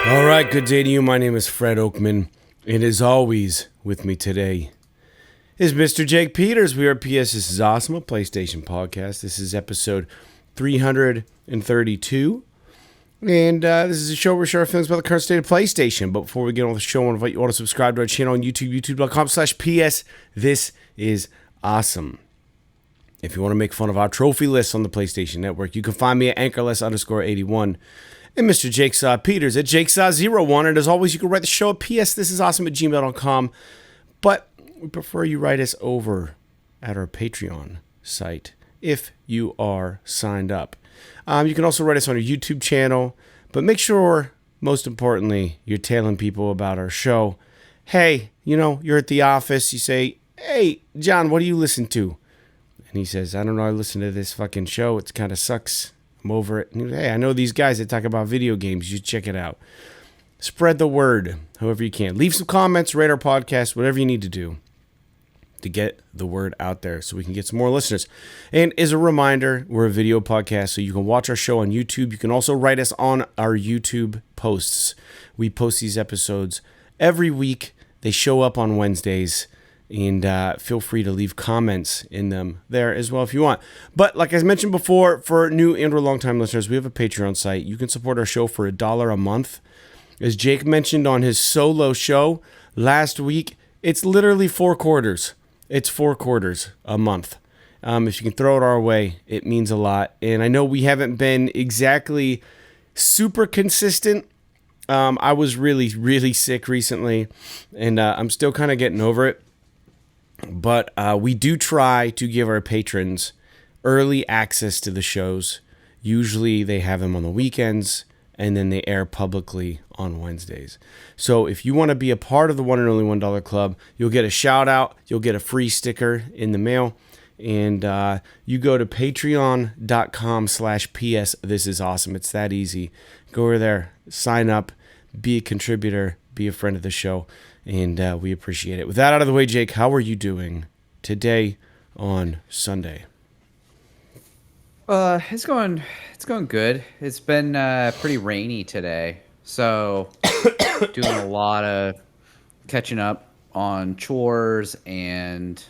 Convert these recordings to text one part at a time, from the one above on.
All right, good day to you. My name is Fred Oakman, and as always, with me today is Mr. Jake Peters. We are PS. This is awesome, a PlayStation podcast. This is episode 332, and this is a show where we share our feelings about the current state of PlayStation. But before we get on the show, I want to invite you all to subscribe to our channel on YouTube, youtube.com/PS. This is awesome. If you want to make fun of our trophy lists on the PlayStation Network, you can find me at anchorless_81. And Mr. Jakesaw Peters at Jakesaw01. And as always, you can write the show at psthisisawesome@gmail.com. But we prefer you write us over at our Patreon site if you are signed up. You can also write us on our YouTube channel. But make sure, most importantly, you're telling people about our show. Hey, you're at the office. You say, hey, John, what do you listen to? And he says, I don't know. I listen to this fucking show. It kind of sucks. I'm over it. And hey, I know these guys that talk about video games. You should check it out. Spread the word however you can. Leave some comments, rate our podcast, whatever you need to do to get the word out there so we can get some more listeners. And as a reminder, we're a video podcast, so you can watch our show on YouTube. You can also write us on our YouTube posts. We post these episodes every week. They show up on Wednesdays. And feel free to leave comments in them there as well if you want. But like I mentioned before, for new and or long-time listeners, we have a Patreon site. You can support our show for $1 a month. As Jake mentioned on his solo show last week, it's literally 4 quarters. It's 4 quarters a month. If you can throw it our way, it means a lot. And I know we haven't been exactly super consistent. I was really, really sick recently, and I'm still kind of getting over it. But we do try to give our patrons early access to the shows. Usually they have them on the weekends, and then they air publicly on Wednesdays. So if you want to be a part of the one and only $1 club, you'll get a shout out. You'll get a free sticker in the mail. And you go to patreon.com/PS. This is awesome. It's that easy. Go over there, sign up, be a contributor, be a friend of the show. And we appreciate it. With that out of the way, Jake, how are you doing today on Sunday? It's going good. It's been pretty rainy today, so doing a lot of catching up on chores and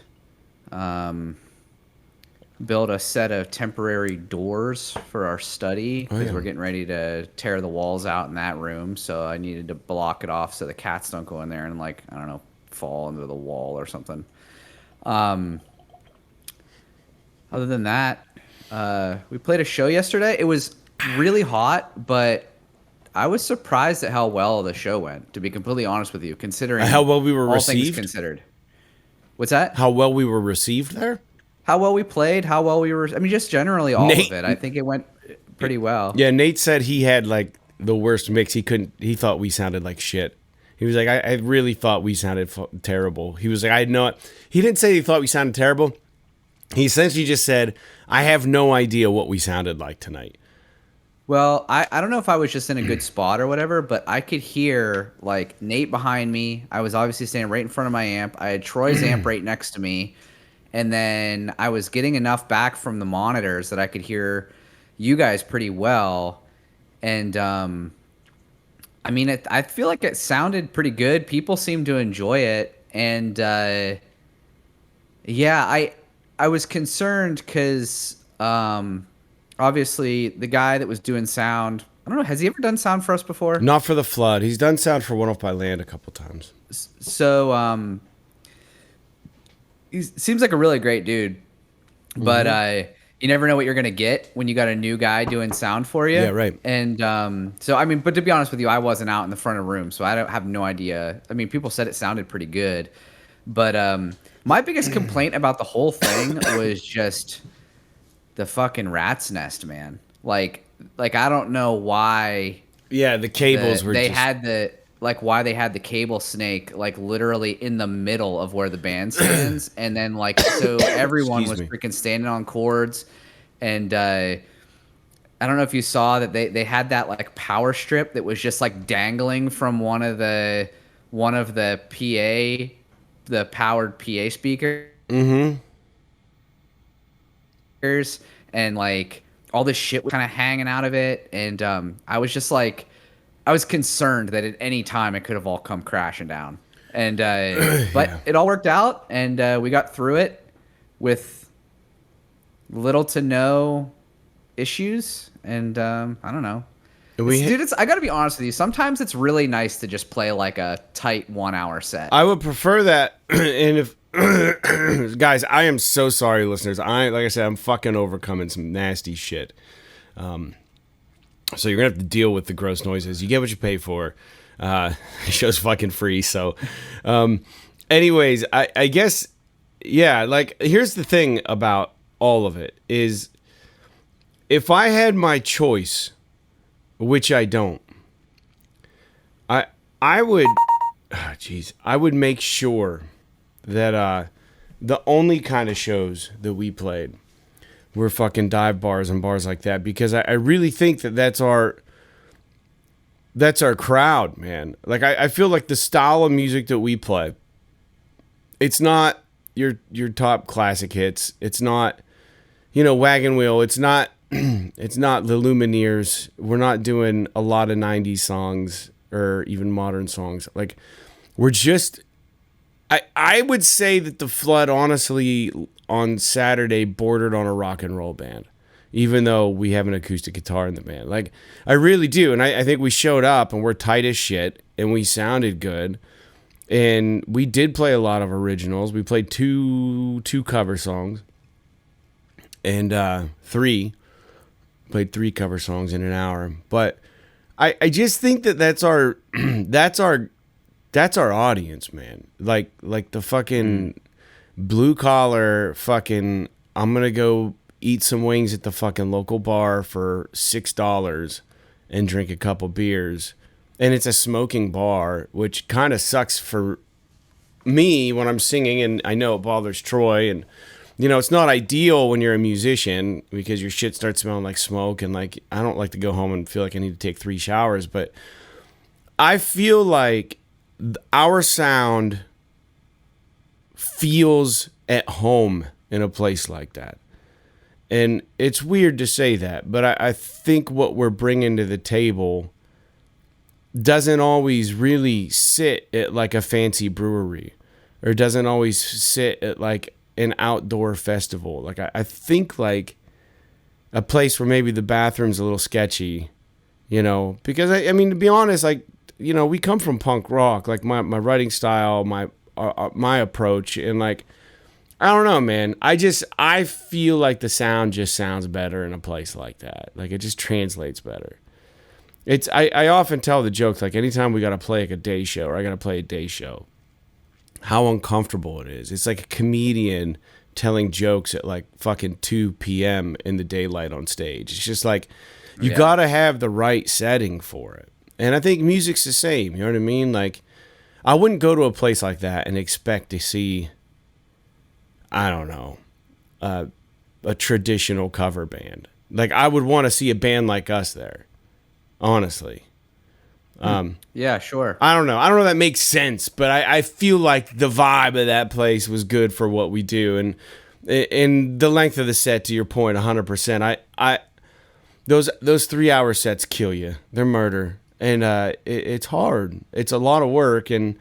build a set of temporary doors for our study because we're getting ready to tear the walls out in that room. So I needed to block it off so the cats don't go in there and, like, I don't know, fall into the wall or something. Other than that, we played a show yesterday. It was really hot, but I was surprised at how well the show went, to be completely honest with you, considering how well we were all received. Things considered. What's that? How well we were received there? How well we played, how well we were... I mean, just generally all of it. I think it went pretty well. Yeah, Nate said he had, like, the worst mix. He thought we sounded like shit. He was like, I really thought we sounded terrible. He was like, I know it. He didn't say he thought we sounded terrible. He essentially just said, I have no idea what we sounded like tonight. Well, I don't know if I was just in a good spot or whatever, but I could hear, like, Nate behind me. I was obviously standing right in front of my amp. I had Troy's amp right next to me. And then I was getting enough back from the monitors that I could hear you guys pretty well. And, I mean, I feel like it sounded pretty good. People seemed to enjoy it. And, yeah, I was concerned because, obviously, the guy that was doing sound, I don't know, has he ever done sound for us before? Not for The Flood. He's done sound for One Off by Land a couple times. So, he seems like a really great dude, but you never know what you're gonna get when you got a new guy doing sound for you. Yeah, right. And so I mean, but to be honest with you, I wasn't out in the front of the room, so I don't have no idea. I mean, people said it sounded pretty good, but my biggest complaint about the whole thing was just the fucking rat's nest, man. Like I don't know why. Yeah, the cables were. Why they had the cable snake, like, literally in the middle of where the band stands. And then, like, so everyone was freaking standing on cords. And I don't know if you saw that they had that, like, power strip that was just, like, dangling from one of the PA, the powered PA speaker. Mm-hmm. And, like, all this shit was kind of hanging out of it. And I was just like, I was concerned that at any time it could have all come crashing down. And but Yeah. it all worked out, and we got through it with little to no issues. And I don't know. Dude, I gotta be honest with you. Sometimes it's really nice to just play like a tight 1 hour set. I would prefer that. And if guys, I am so sorry, listeners. Like I said, I'm fucking overcoming some nasty shit. So you're gonna have to deal with the gross noises. You get what you pay for. The show's fucking free. So, anyways, I guess, yeah. Like, here's the thing about all of it is, if I had my choice, which I don't, I would, I would make sure that the only kind of shows that we played were fucking dive bars and bars like that, because I really think that that's our crowd, man. Like, I feel like the style of music that we play, it's not your top classic hits. It's not, Wagon Wheel. It's not it's not the Lumineers. We're not doing a lot of 90s songs or even modern songs. Like, we're just, I would say that the Flood, honestly, on Saturday bordered on a rock and roll band, even though we have an acoustic guitar in the band. Like, I really do. And I think we showed up and we're tight as shit and we sounded good. And we did play a lot of originals. We played two cover songs and played 3 cover songs in an hour. But I just think that that's our audience, man. Like the fucking blue collar fucking, I'm gonna go eat some wings at the fucking local bar for $6 and drink a couple beers, and it's a smoking bar, which kind of sucks for me when I'm singing, and I know it bothers Troy. And it's not ideal when you're a musician because your shit starts smelling like smoke, and like, I don't like to go home and feel like I need to take 3 showers. But I feel like our sound feels at home in a place like that. And it's weird to say that, but I think what we're bringing to the table doesn't always really sit at like a fancy brewery, or doesn't always sit at like an outdoor festival. Like, I think like a place where maybe the bathroom's a little sketchy, because I mean, to be honest, like, we come from punk rock, like my writing style, my approach, and like, I don't know, man. I feel like the sound just sounds better in a place like that. Like, it just translates better. I often tell the jokes, like, anytime we got to play like a day show, or I got to play a day show, how uncomfortable it is. It's like a comedian telling jokes at like fucking 2 p.m. in the daylight on stage. It's just like, you got to have the right setting for it. And I think music's the same. You know what I mean? Like, I wouldn't go to a place like that and expect to see, I don't know, a traditional cover band. Like, I would want to see a band like us there, honestly. Yeah, sure. I don't know if that makes sense, but I feel like the vibe of that place was good for what we do. And in the length of the set, to your point, 100%. Those 3 hour sets kill you. They're murder. And it's hard. It's a lot of work, and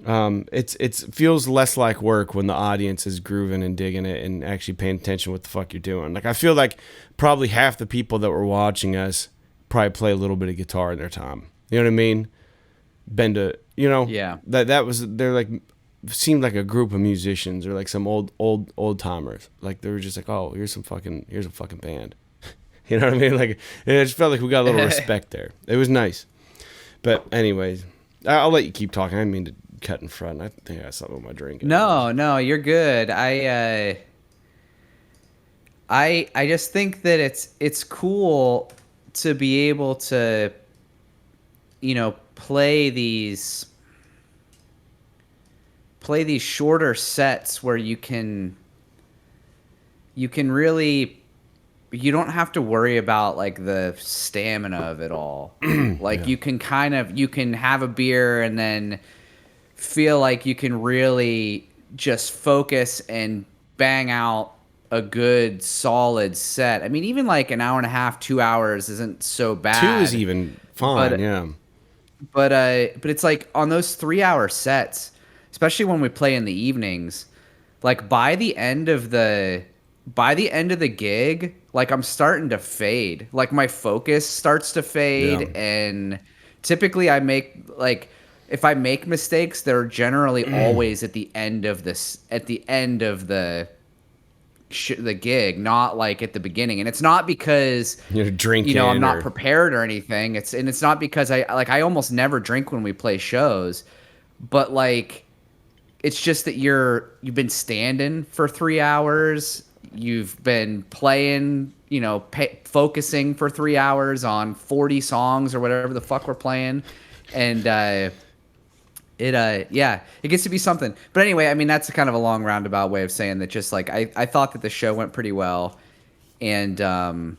it feels less like work when the audience is grooving and digging it and actually paying attention to what the fuck you're doing. Like, I feel like probably half the people that were watching us probably play a little bit of guitar in their time. You know what I mean? Yeah. They're like, seemed like a group of musicians, or like some old timers. Like, they were just like, oh, here's a fucking band. You know what I mean? Like, it just felt like we got a little respect there. It was nice. But anyways, I'll let you keep talking. I didn't mean to cut in front. I think I got something with my drink. No, you're good. I just think that it's cool to be able to, play these shorter sets where you can really, you don't have to worry about like the stamina of it all. Like, you can have a beer and then feel like you can really just focus and bang out a good solid set. I mean, even like an hour and a half, 2 hours isn't so bad. 2 is even fine. But, yeah. but it's like on those 3-hour sets, especially when we play in the evenings, like by the end of the gig, like I'm starting to fade. Like my focus starts to fade, Yeah. and typically I make like if I make mistakes, they're generally always at the end of the gig, not like at the beginning. And it's not because You're drinking, I'm not or prepared or anything. It's not because I almost never drink when we play shows, but like it's just that you've been standing for 3 hours. You've been playing, focusing for 3 hours on 40 songs or whatever the fuck we're playing. And, it gets to be something. But anyway, I mean, that's kind of a long roundabout way of saying that just like, I thought that the show went pretty well. And, I'm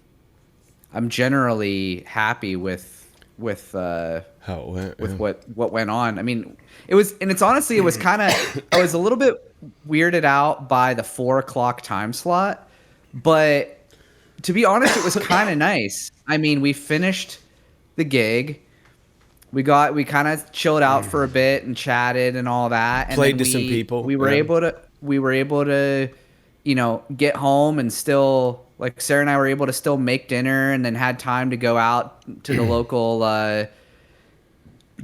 generally happy with how it went. with what went on. I mean, it was kind of, I was a little bit weirded out by the 4 o'clock time slot, but to be honest, it was kind of nice. I mean, we finished the gig. We kind of chilled out for a bit and chatted and all that. And Played then to some people. We were able to, get home and still, like, Sarah and I were able to still make dinner, and then had time to go out to the local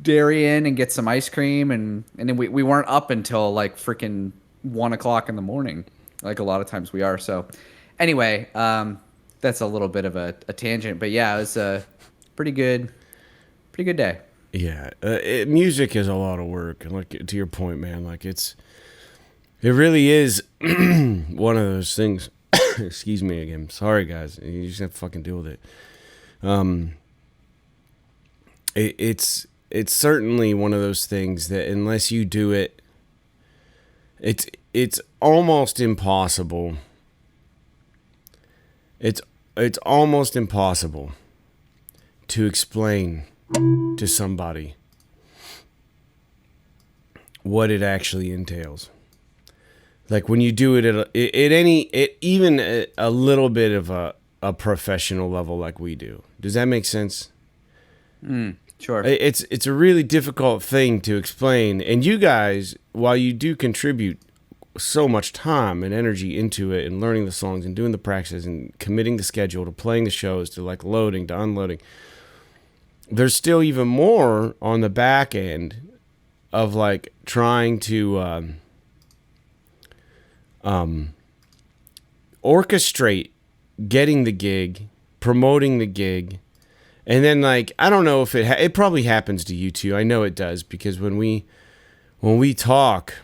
Dairy Inn and get some ice cream, and then we weren't up until like freaking 1 o'clock in the morning, like a lot of times we are. So anyway, that's a little bit of a tangent, but yeah, it was a pretty good day. Yeah, music is a lot of work. Like, to your point, man, like it really is one of those things. Excuse me again. Sorry, guys. You just have to fucking deal with it. It's certainly one of those things that unless you do it, it's almost impossible. It's almost impossible to explain to somebody what it actually entails. Like when you do it at even a little bit of a professional level like we do. Does that make sense? Sure. It's a really difficult thing to explain. And you guys, while you do contribute so much time and energy into it and learning the songs and doing the practices and committing the schedule to playing the shows to like loading to unloading, there's still even more on the back end of like trying to orchestrate getting the gig, promoting the gig, and then like I don't know if it probably happens to you too. I know it does because when we talk,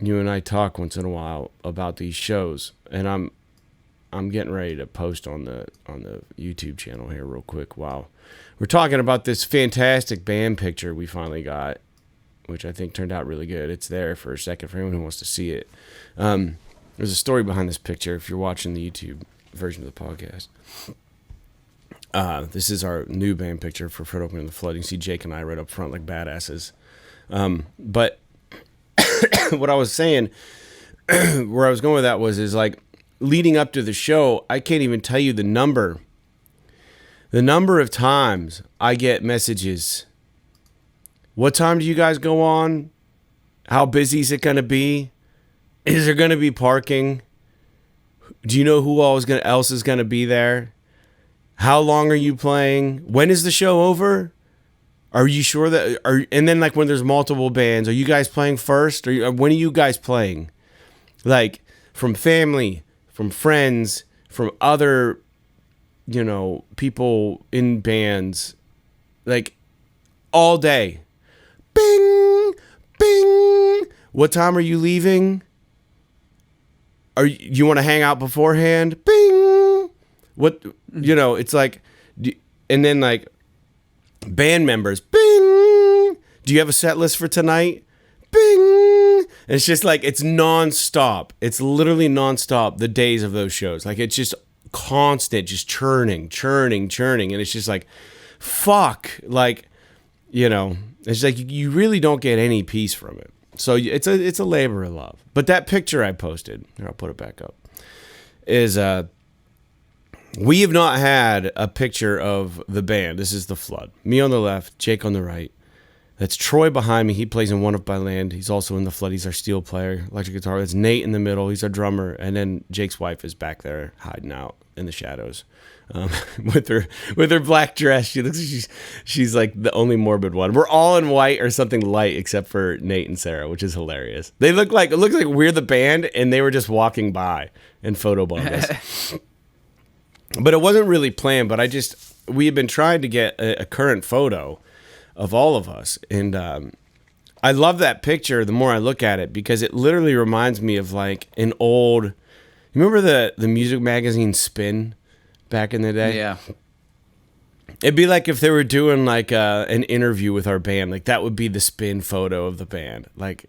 you and I talk once in a while about these shows, and I'm getting ready to post on the YouTube channel here real quick. Wow, we're talking about this fantastic band picture we finally got, which I think turned out really good. It's there for a second for anyone who wants to see it. There's a story behind this picture if you're watching the YouTube version of the podcast. This is our new band picture for Fred Opening the Flood. You can see Jake and I right up front like badasses. But what I was saying, where I was going with that is like leading up to the show, I can't even tell you the number of times I get messages. What time do you guys go on? How busy is it going to be? Is there going to be parking? Do you know who else is going to be there? How long are you playing? When is the show over? Are you sure that? And then like when there's multiple bands, are you guys playing first? Or when are you guys playing? Like from family, from friends, from other, people in bands, like all day. Bing, bing. What time are you leaving? You want to hang out beforehand? Bing. What, it's like, and then like band members, bing. Do you have a set list for tonight? Bing. And it's just like, it's nonstop. It's literally nonstop, the days of those shows. Like it's just constant, just churning. And it's just like, fuck. Like, it's like you really don't get any peace from it. So it's a labor of love. But that picture I posted, here, I'll put it back up, is we have not had a picture of the band. This is the Flood. Me on the left, Jake on the right. That's Troy behind me. He plays in One Up by Land. He's also in The Flood. He's our steel player, electric guitar. That's Nate in the middle. He's our drummer. And then Jake's wife is back there hiding out in the shadows with her black dress. She looks like she's like the only morbid one. We're all in white or something light except for Nate and Sarah, which is hilarious. It looks like we're the band and they were just walking by and photobombed us. But it wasn't really planned, but we had been trying to get a current photo of all of us. And I love that picture the more I look at it, because it literally reminds me of like an old, you remember the music magazine Spin back in the day? Yeah. It'd be like if they were doing like an interview with our band, like that would be the Spin photo of the band. Like,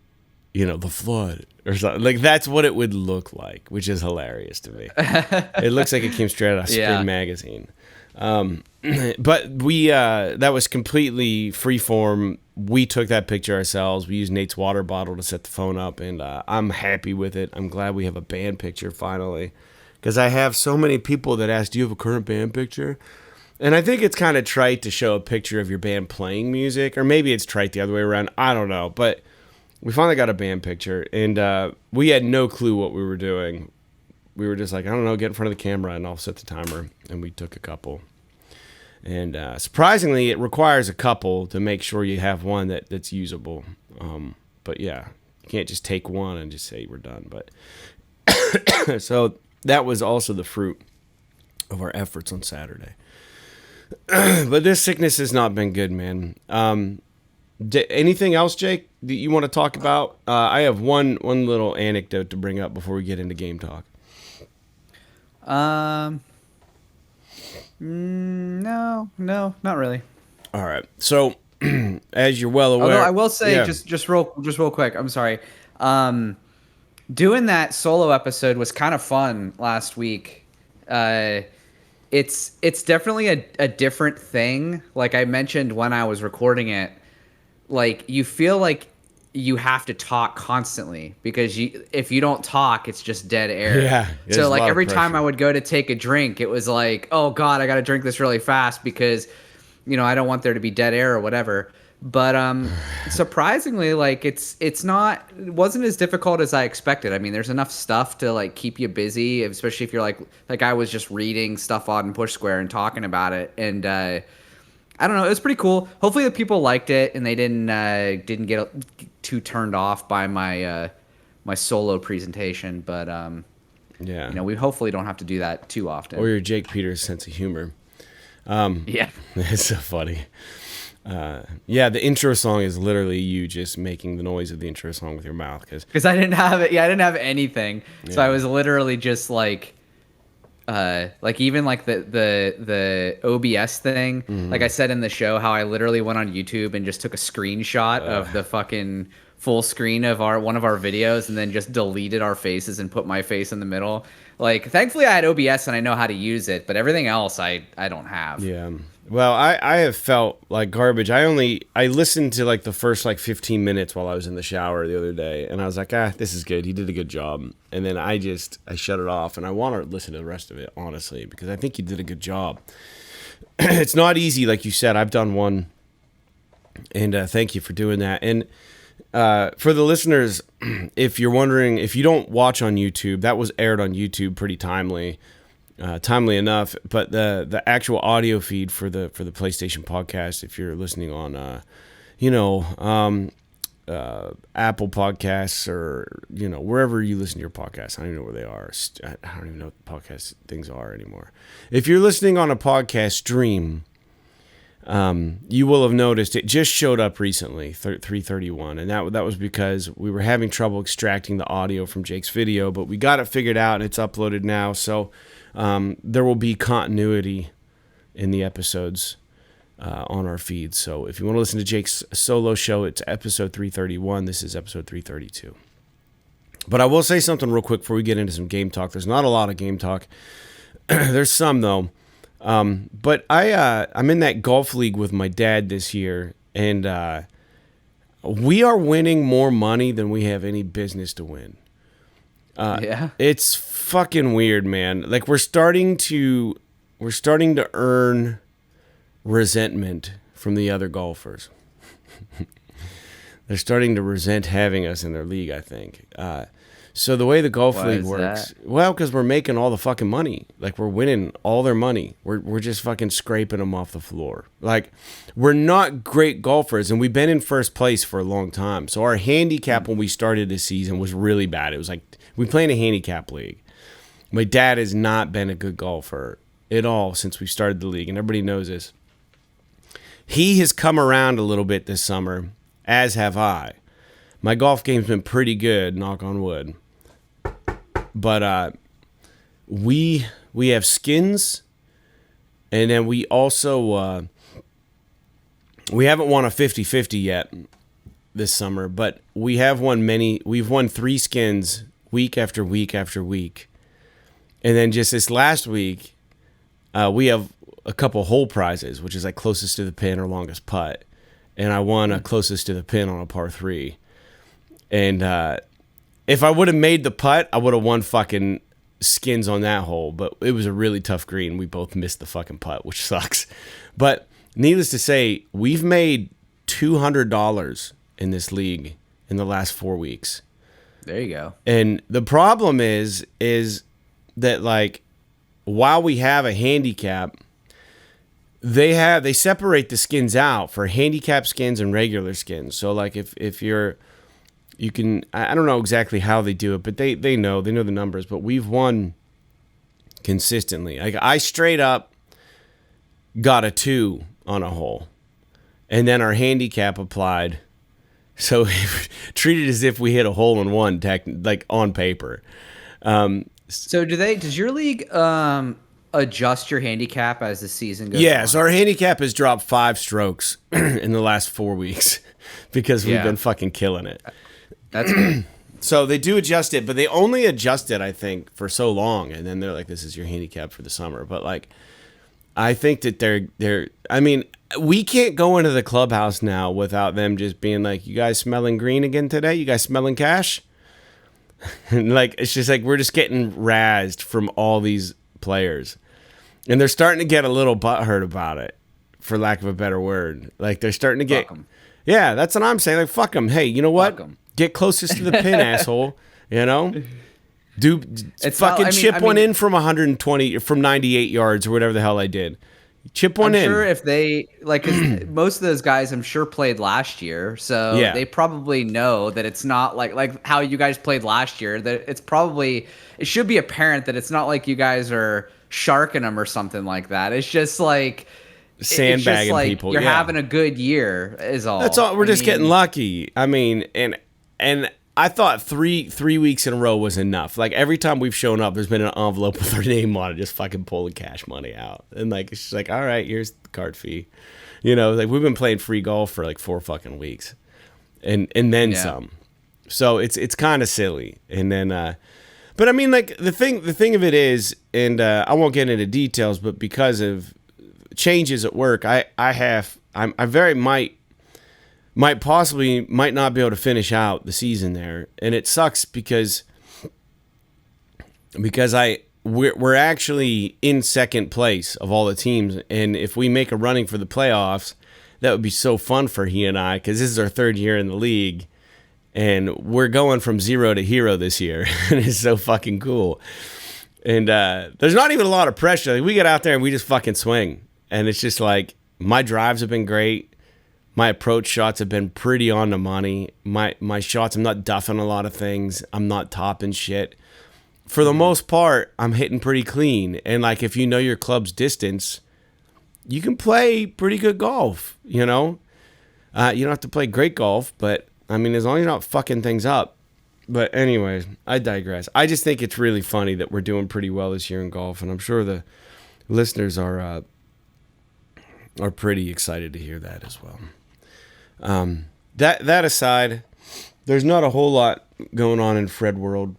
The Flood or something. Like that's what it would look like, which is hilarious to me. It looks like it came straight out of Spin magazine. But we that was completely freeform. We took that picture ourselves. We used Nate's water bottle to set the phone up, and I'm happy with it. I'm glad we have a band picture finally, because I have so many people that ask, do you have a current band picture? And I think it's kind of trite to show a picture of your band playing music, or maybe it's trite the other way around. I don't know, but we finally got a band picture, and we had no clue what we were doing. We were just like, I don't know, get in front of the camera and I'll set the timer. And we took a couple. And surprisingly, it requires a couple to make sure you have one that's usable. But yeah, you can't just take one and just say we're done. But so that was also the fruit of our efforts on Saturday. But this sickness has not been good, man. Anything else, Jake, that you want to talk about? I have one little anecdote to bring up before we get into game talk. No, not really. All right. So, as you're well aware, although I will say, just real quick, I'm sorry. Doing that solo episode was kind of fun last week. It's definitely a different thing. Like I mentioned when I was recording it, like you feel like you have to talk constantly, because if you don't talk, it's just dead air. Yeah. So like every time I would go to take a drink, it was like, oh God, I got to drink this really fast because, I don't want there to be dead air or whatever. But surprisingly, like it wasn't as difficult as I expected. I mean, there's enough stuff to like keep you busy, especially if you're like I was just reading stuff on Push Square and talking about it. And I don't know, it was pretty cool. Hopefully the people liked it and they didn't get too turned off by my my solo presentation. But yeah, we hopefully don't have to do that too often. Or your Jake Peters sense of humor. Yeah, it's so funny. Yeah, the intro song is literally you just making the noise of the intro song with your mouth, because I didn't have it. Yeah, I didn't have anything, so I was literally just like even like the OBS thing. Mm-hmm. Like I said in the show, how I literally went on YouTube and just took a screenshot of the fucking full screen of one of our videos and then just deleted our faces and put my face in the middle. Like, thankfully I had OBS and I know how to use it, but everything else I don't have. Yeah. Well, I have felt like garbage. I listened to like the first like 15 minutes while I was in the shower the other day, and I was like, this is good. He did a good job. And then I shut it off, and I want to listen to the rest of it, honestly, because I think you did a good job. It's not easy, like you said. I've done one, and thank you for doing that. And for the listeners, if you're wondering, if you don't watch on YouTube, that was aired on YouTube pretty timely enough, but the actual audio feed for the PlayStation podcast, if you're listening on Apple Podcasts or wherever you listen to your podcasts, I don't even know where they are. I don't even know what podcast things are anymore. If you're listening on a podcast stream, you will have noticed it just showed up recently, 331, and that was because we were having trouble extracting the audio from Jake's video, but we got it figured out and it's uploaded now. So there will be continuity in the episodes on our feed. So if you want to listen to Jake's solo show, it's episode 331. This is episode 332. But I will say something real quick before we get into some game talk. There's not a lot of game talk. There's some, though. But I'm in that golf league with my dad this year, and we are winning more money than we have any business to win. Yeah, it's fucking weird, man. Like we're starting to earn resentment from the other golfers. They're starting to resent having us in their league, I think. So the way the golf Why league is works, that? well, because we're making all the fucking money. Like, we're winning all their money. We're just fucking scraping them off the floor. Like, we're not great golfers, and we've been in first place for a long time. So our handicap when we started this season was really bad. It was like, we play in a handicap league. My dad has not been a good golfer at all since we started the league, and everybody knows this. He has come around a little bit this summer, as have I. My golf game's been pretty good, knock on wood. But we have skins, and then we also we haven't won a 50-50 yet this summer, but we have won many. We've won 3 skins week after week after week, and then just this last week, we have a couple hole prizes, which is like closest to the pin or longest putt, and I won a closest to the pin on a par 3, and if I would have made the putt, I would have won fucking skins on that hole. But it was a really tough green. We both missed the fucking putt, which sucks. But needless to say, we've made $200 in this league in the last 4 weeks. There you go. And the problem is that, like, while we have a handicap, they separate the skins out for handicap skins and regular skins. So, like, if you're... You can, I don't know exactly how they do it, but they know the numbers, but we've won consistently. Like, I straight up got a 2 on a hole, and then our handicap applied. So treated as if we hit a hole in one, like on paper. So does your league adjust your handicap as the season goes on? Yeah, so our handicap has dropped 5 strokes in the last 4 weeks because we've been fucking killing it. That's good. So they do adjust it, but they only adjust it, I think, for so long, and then they're like, "This is your handicap for the summer." But, like, I think that they're. I mean, we can't go into the clubhouse now without them just being like, "You guys smelling green again today? You guys smelling cash?" And, like, it's just like we're just getting razzed from all these players, and they're starting to get a little butthurt about it, for lack of a better word. Like, they're starting to get. Fuck 'em. Yeah, that's what I'm saying. Like, fuck them. Hey, you know what? Fuck 'em. Get closest to the pin, asshole. You know, It's fucking not- chip one in from 120, from 98 yards or whatever the hell I did. Chip one I'm in. sure if they like, 'cause most of those guys, I'm sure played last year, so Yeah. they probably know that it's not like how you guys played last year. That it should be apparent that it's not like you guys are sharking them or something like that. It's just like Sandbagging like people. You're yeah. having a good year, is all. That's all. We're I just mean, getting lucky. I mean, and I thought three weeks in a row was enough. Like, every time we've shown up, there's been an envelope with our name on it, just fucking pulling cash money out. And, like, it's just like, all right, here's the card fee. You know, like, we've been playing free golf for like 4 fucking weeks, and then some. So it's kind of silly. And then, but I mean, like, the thing of it is, and I won't get into details, but because of changes at work, I might not be able to finish out the season there, and it sucks because we're actually in second place of all the teams, and if we make a running for the playoffs, that would be so fun for he and I, because this is our 3rd year in the league, and we're going from 0 to hero this year, and it's so fucking cool. And there's not even a lot of pressure. Like, we get out there and we just fucking swing, and it's just like, my drives have been great. My approach shots have been pretty on the money. My shots, I'm not duffing a lot of things. I'm not topping shit. For the most part, I'm hitting pretty clean. And, like, if you know your club's distance, you can play pretty good golf, you know? You don't have to play great golf, but, I mean, as long as you're not fucking things up. But anyways, I digress. I just think it's really funny that we're doing pretty well this year in golf, and I'm sure the listeners are pretty excited to hear that as well. That aside, there's not a whole lot going on in Fred world.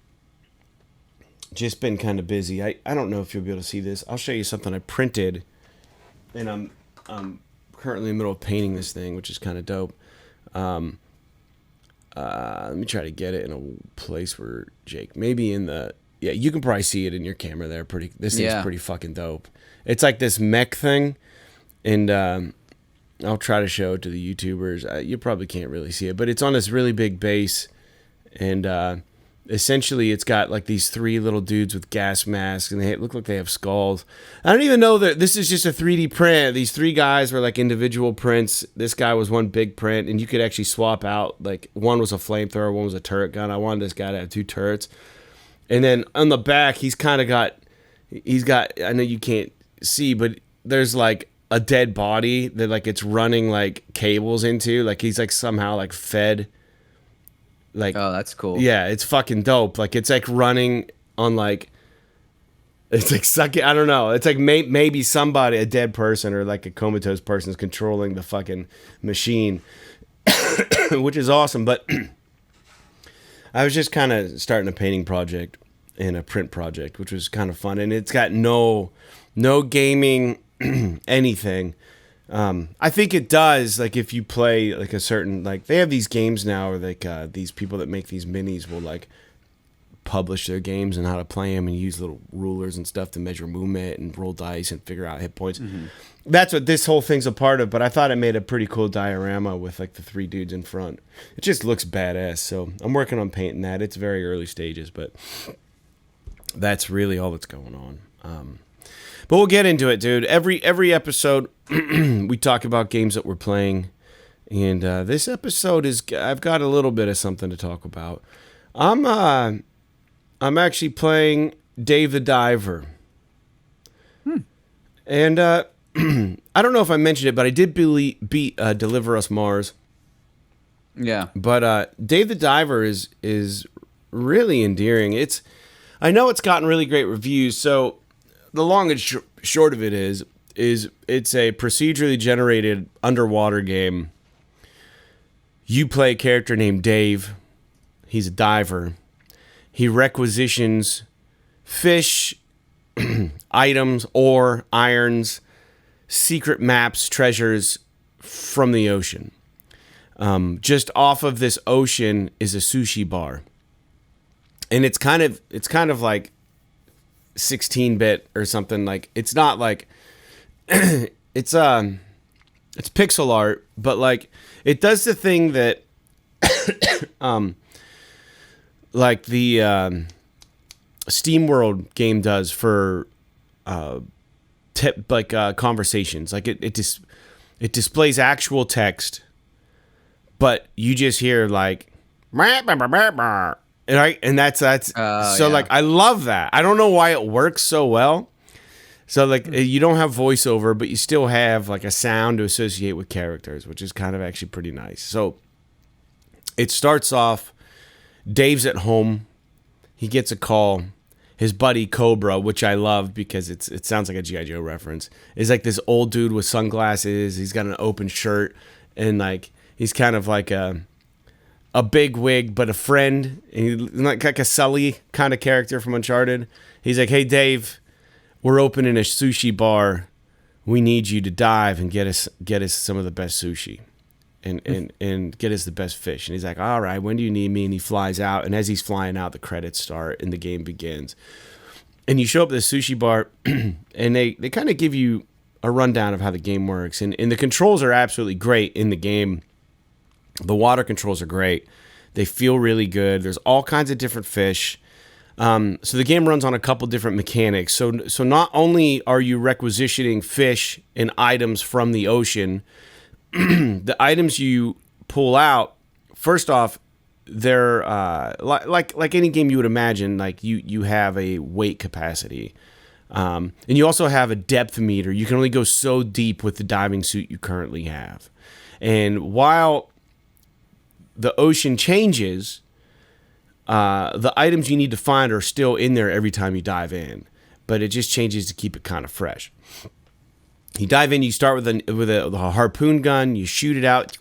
Just been kind of busy. I don't know if you'll be able to see this. I'll show you something I printed, and I'm currently in the middle of painting this thing, which is kind of dope. Let me try to get it in a place where Jake, maybe in the, yeah, you can probably see it in your camera there. This thing's pretty fucking dope. It's like this mech thing, and I'll try to show it to the YouTubers. You probably can't really see it, but it's on this really big base, and essentially it's got like these three little dudes with gas masks, and they look like they have skulls. I don't even know that this is just a 3D print. These three guys were like individual prints. This guy was one big print, and you could actually swap out. Like one was a flamethrower, one was a turret gun. I wanted this guy to have two turrets. And then on the back, he's got, I know you can't see, but there's like a dead body that like it's running like cables into. Like he's like somehow like fed. Like, oh, that's cool. Yeah, it's fucking dope. Like it's like running on like, it's like sucking, I don't know. It's like maybe somebody, a dead person or like a comatose person is controlling the fucking machine, which is awesome. But I was just kind of starting a painting project and a print project, which was kind of fun. And it's got no gaming anything. I think it does, like if you play like a certain, like they have these games now where like these people that make these minis will like publish their games and how to play them and use little rulers and stuff to measure movement and roll dice and figure out hit points. Mm-hmm. That's what this whole thing's a part of, but I thought it made a pretty cool diorama with like the three dudes in front. It just looks badass, so I'm working on painting that. It's very early stages, but that's really all that's going on. But we'll get into it, dude. Every episode, we talk about games that we're playing, and this episode I've got a little bit of something to talk about. I'm actually playing Dave the Diver, and I don't know if I mentioned it, but I did beat Deliver Us Mars. Yeah. But Dave the Diver is really endearing. I know it's gotten really great reviews. So the long and short of it is it's a procedurally generated underwater game. You play a character named Dave. He's a diver. He requisitions fish, items, ore, irons, secret maps, treasures from the ocean. Just off of this ocean is a sushi bar, and it's kind of like 16-bit or something. Like it's not like it's pixel art, but like it does the thing that like the SteamWorld game does for conversations. Like it displays actual text, but you just hear like and that's so like I love that. I don't know why it works so well. So like you don't have voiceover, but you still have like a sound to associate with characters, which is kind of actually pretty nice. So it starts off, Dave's at home. He gets a call. His buddy Cobra, which I love because it sounds like a G.I. Joe reference, is like this old dude with sunglasses. He's got an open shirt, and like he's kind of like a big wig, but a friend. And like a Sully kind of character from Uncharted. He's like, "Hey Dave, we're opening a sushi bar. We need you to dive and get us some of the best sushi. And get us the best fish." And he's like, "All right, when do you need me?" And he flies out. And as he's flying out, the credits start and the game begins. And you show up at the sushi bar, and they kind of give you a rundown of how the game works. And the controls are absolutely great in the game. The water controls are great. They feel really good. There's all kinds of different fish. So the game runs on a couple different mechanics. So not only are you requisitioning fish and items from the ocean, the items you pull out, first off, they're like any game you would imagine. Like you have a weight capacity, and you also have a depth meter. You can only go so deep with the diving suit you currently have. And while the ocean changes, the items you need to find are still in there every time you dive in, but it just changes to keep it kind of fresh. You dive in, you start with a harpoon gun, you shoot it out,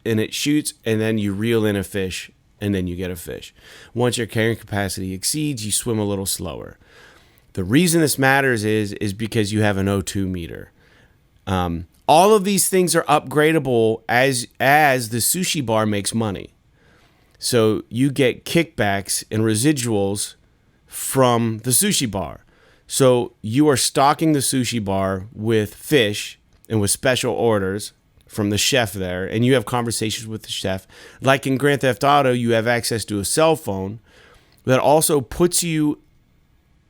and it shoots, and then you reel in a fish, and then you get a fish. Once your carrying capacity exceeds, you swim a little slower. The reason this matters is because you have an O2 meter. All of these things are upgradable as the sushi bar makes money. So you get kickbacks and residuals from the sushi bar. So you are stocking the sushi bar with fish and with special orders, from the chef there, and you have conversations with the chef. Like in Grand Theft Auto, you have access to a cell phone that also puts you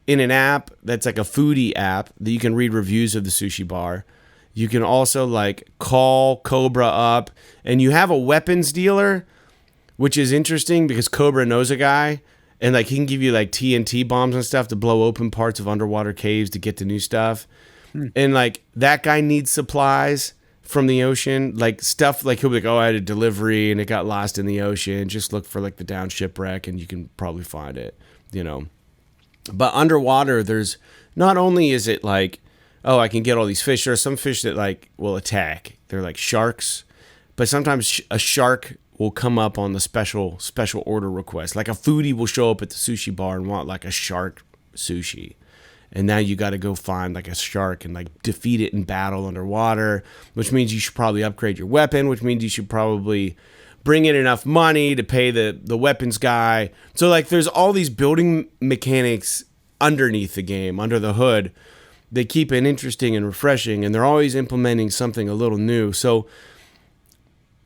in an app that's like a foodie app that you can read reviews of the sushi bar. You can also like call Cobra up, and you have a weapons dealer, which is interesting because Cobra knows a guy, and like he can give you like TNT bombs and stuff to blow open parts of underwater caves to get to new stuff. And like that guy needs supplies from the ocean, like stuff like he'll be like, oh, I had a delivery and it got lost in the ocean. Just look for like the down shipwreck and you can probably find it, you know. But underwater, there's not only is it like, oh, I can get all these fish. There are some fish that like will attack. They're like sharks, but sometimes a shark will come up on the special order request. Like a foodie will show up at the sushi bar and want like a shark sushi. And now you got to go find like a shark and like defeat it in battle underwater, which means you should probably upgrade your weapon, which means you should probably bring in enough money to pay the weapons guy. So like there's all these building mechanics underneath the game, under the hood. They keep it interesting and refreshing, and they're always implementing something a little new. So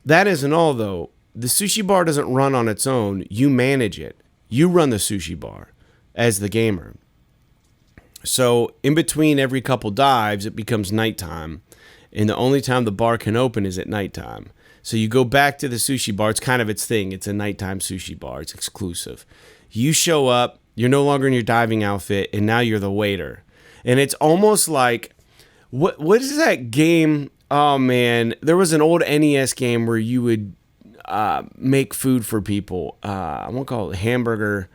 that isn't all, though. The sushi bar doesn't run on its own. You manage it. You run the sushi bar as the gamer. So in between every couple dives, it becomes nighttime, and the only time the bar can open is at nighttime. So you go back to the sushi bar. It's kind of its thing. It's a nighttime sushi bar. It's exclusive. You show up. You're no longer in your diving outfit, and now you're the waiter. And it's almost like, what is that game? Oh, man. There was an old NES game where you would make food for people. I won't call it Hamburger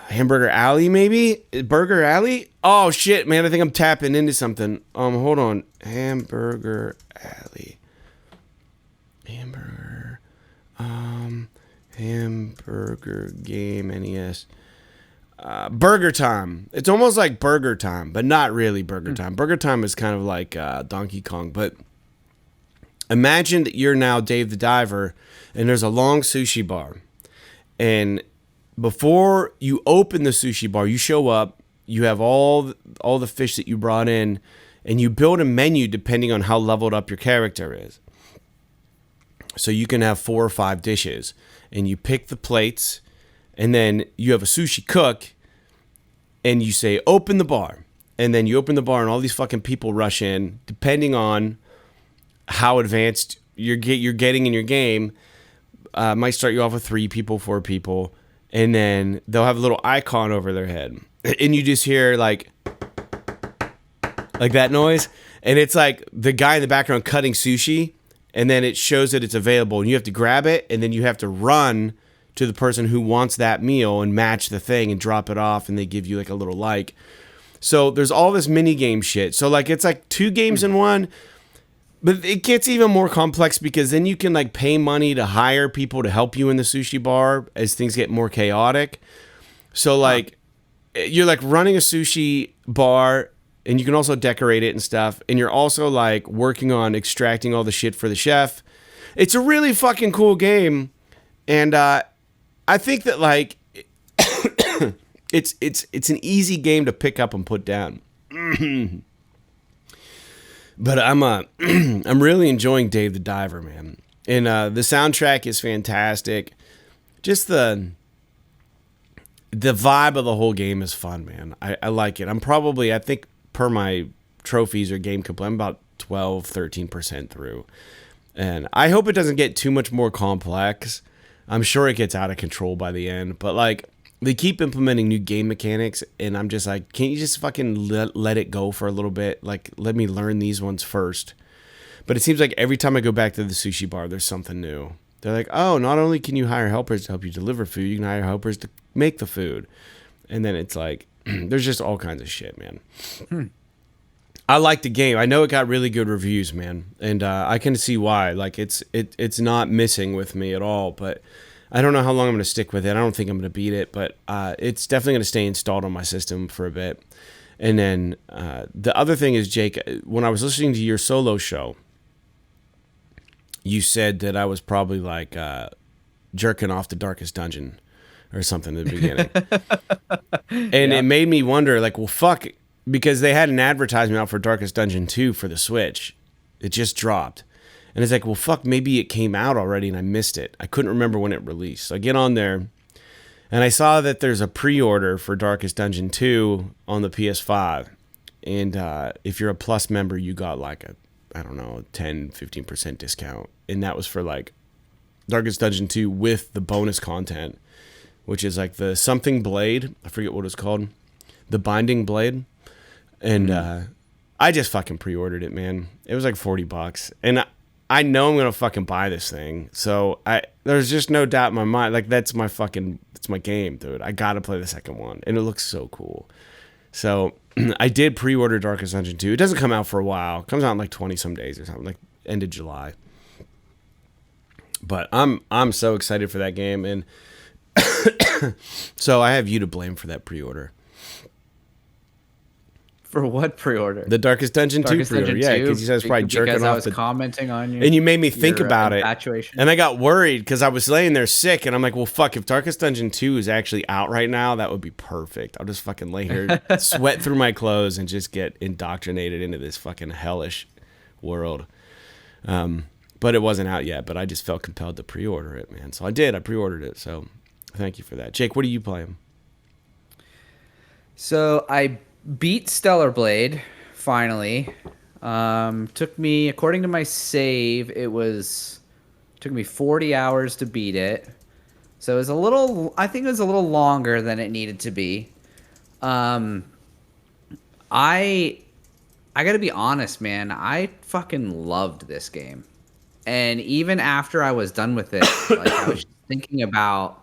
Alley, maybe? Burger Alley? Oh, shit, man. I think I'm tapping into something. Hold on. Hamburger Alley. Hamburger game, NES. Burger Time. It's almost like Burger Time, but not really Burger Time. Burger Time is kind of like Donkey Kong. But imagine that you're now Dave the Diver, and there's a long sushi bar. And before you open the sushi bar, you show up, you have all the fish that you brought in, and you build a menu depending on how leveled up your character is. So you can have 4 or 5 dishes, and you pick the plates, and then you have a sushi cook, and you say, open the bar. And then you open the bar, and all these fucking people rush in, depending on how advanced you're getting in your game. Might start you off with 3 people, 4 people, and then they'll have a little icon over their head. And you just hear, like that noise. And it's like the guy in the background cutting sushi, and then it shows that it's available, and you have to grab it, and then you have to run to the person who wants that meal and match the thing and drop it off, and they give you like a little like. So there's all this mini game shit. So like it's like 2 games in one, but it gets even more complex because then you can like pay money to hire people to help you in the sushi bar as things get more chaotic. So like you're like running a sushi bar, and you can also decorate it and stuff, and you're also like working on extracting all the shit for the chef. It's a really fucking cool game, and I think that like it's an easy game to pick up and put down. But I'm really enjoying Dave the Diver, man. And the soundtrack is fantastic. Just the vibe of the whole game is fun, man. I like it. I think per my trophies or game complete, I'm about 12, 13% through. And I hope it doesn't get too much more complex. I'm sure it gets out of control by the end. But like, they keep implementing new game mechanics, and I'm just like, can't you just fucking let it go for a little bit? Like, let me learn these ones first. But it seems like every time I go back to the sushi bar, there's something new. They're like, oh, not only can you hire helpers to help you deliver food, you can hire helpers to make the food. And then it's like, there's just all kinds of shit, man. I like the game. I know it got really good reviews, man. And I can see why. Like, it's not missing with me at all, but I don't know how long I'm going to stick with it. I don't think I'm going to beat it, but it's definitely going to stay installed on my system for a bit. And then the other thing is, Jake, when I was listening to your solo show, you said that I was probably like jerking off the Darkest Dungeon or something at the beginning. And it made me wonder, like, well, fuck, because they had an advertisement out for Darkest Dungeon 2 for the Switch. It just dropped. And it's like, well, fuck, maybe it came out already and I missed it. I couldn't remember when it released. So I get on there and I saw that there's a pre-order for Darkest Dungeon 2 on the PS5. And if you're a Plus member, you got like a, I don't know, 10, 15% discount. And that was for like Darkest Dungeon 2 with the bonus content, which is like the something blade. I forget what it's called. The binding blade. And I just fucking pre-ordered it, man. It was like $40. And I know I'm going to fucking buy this thing. So there's just no doubt in my mind. Like, it's my game, dude. I got to play the second one. And it looks so cool. So I did pre-order Darkest Dungeon 2. It doesn't come out for a while. It comes out in like 20 some days or something, like end of July. But I'm so excited for that game, and so I have you to blame for that pre-order. For what pre-order? The Darkest Dungeon 2 pre-order. Yeah, because you said I was probably jerking off. Because I was commenting on you. And you made me think about it. Infatuation. And I got worried because I was laying there sick, and I'm like, well, fuck, if Darkest Dungeon 2 is actually out right now, that would be perfect. I'll just fucking lay here, sweat through my clothes, and just get indoctrinated into this fucking hellish world. But it wasn't out yet, but I just felt compelled to pre-order it, man. So I did. I pre-ordered it, so thank you for that. Jake, what are you playing? So I beat Stellar Blade finally. Took me, according to my save, took me 40 hours to beat it. So it was I think it was a little longer than it needed to be. I got to be honest, man. I fucking loved this game. And even after I was done with it, like, I was thinking about,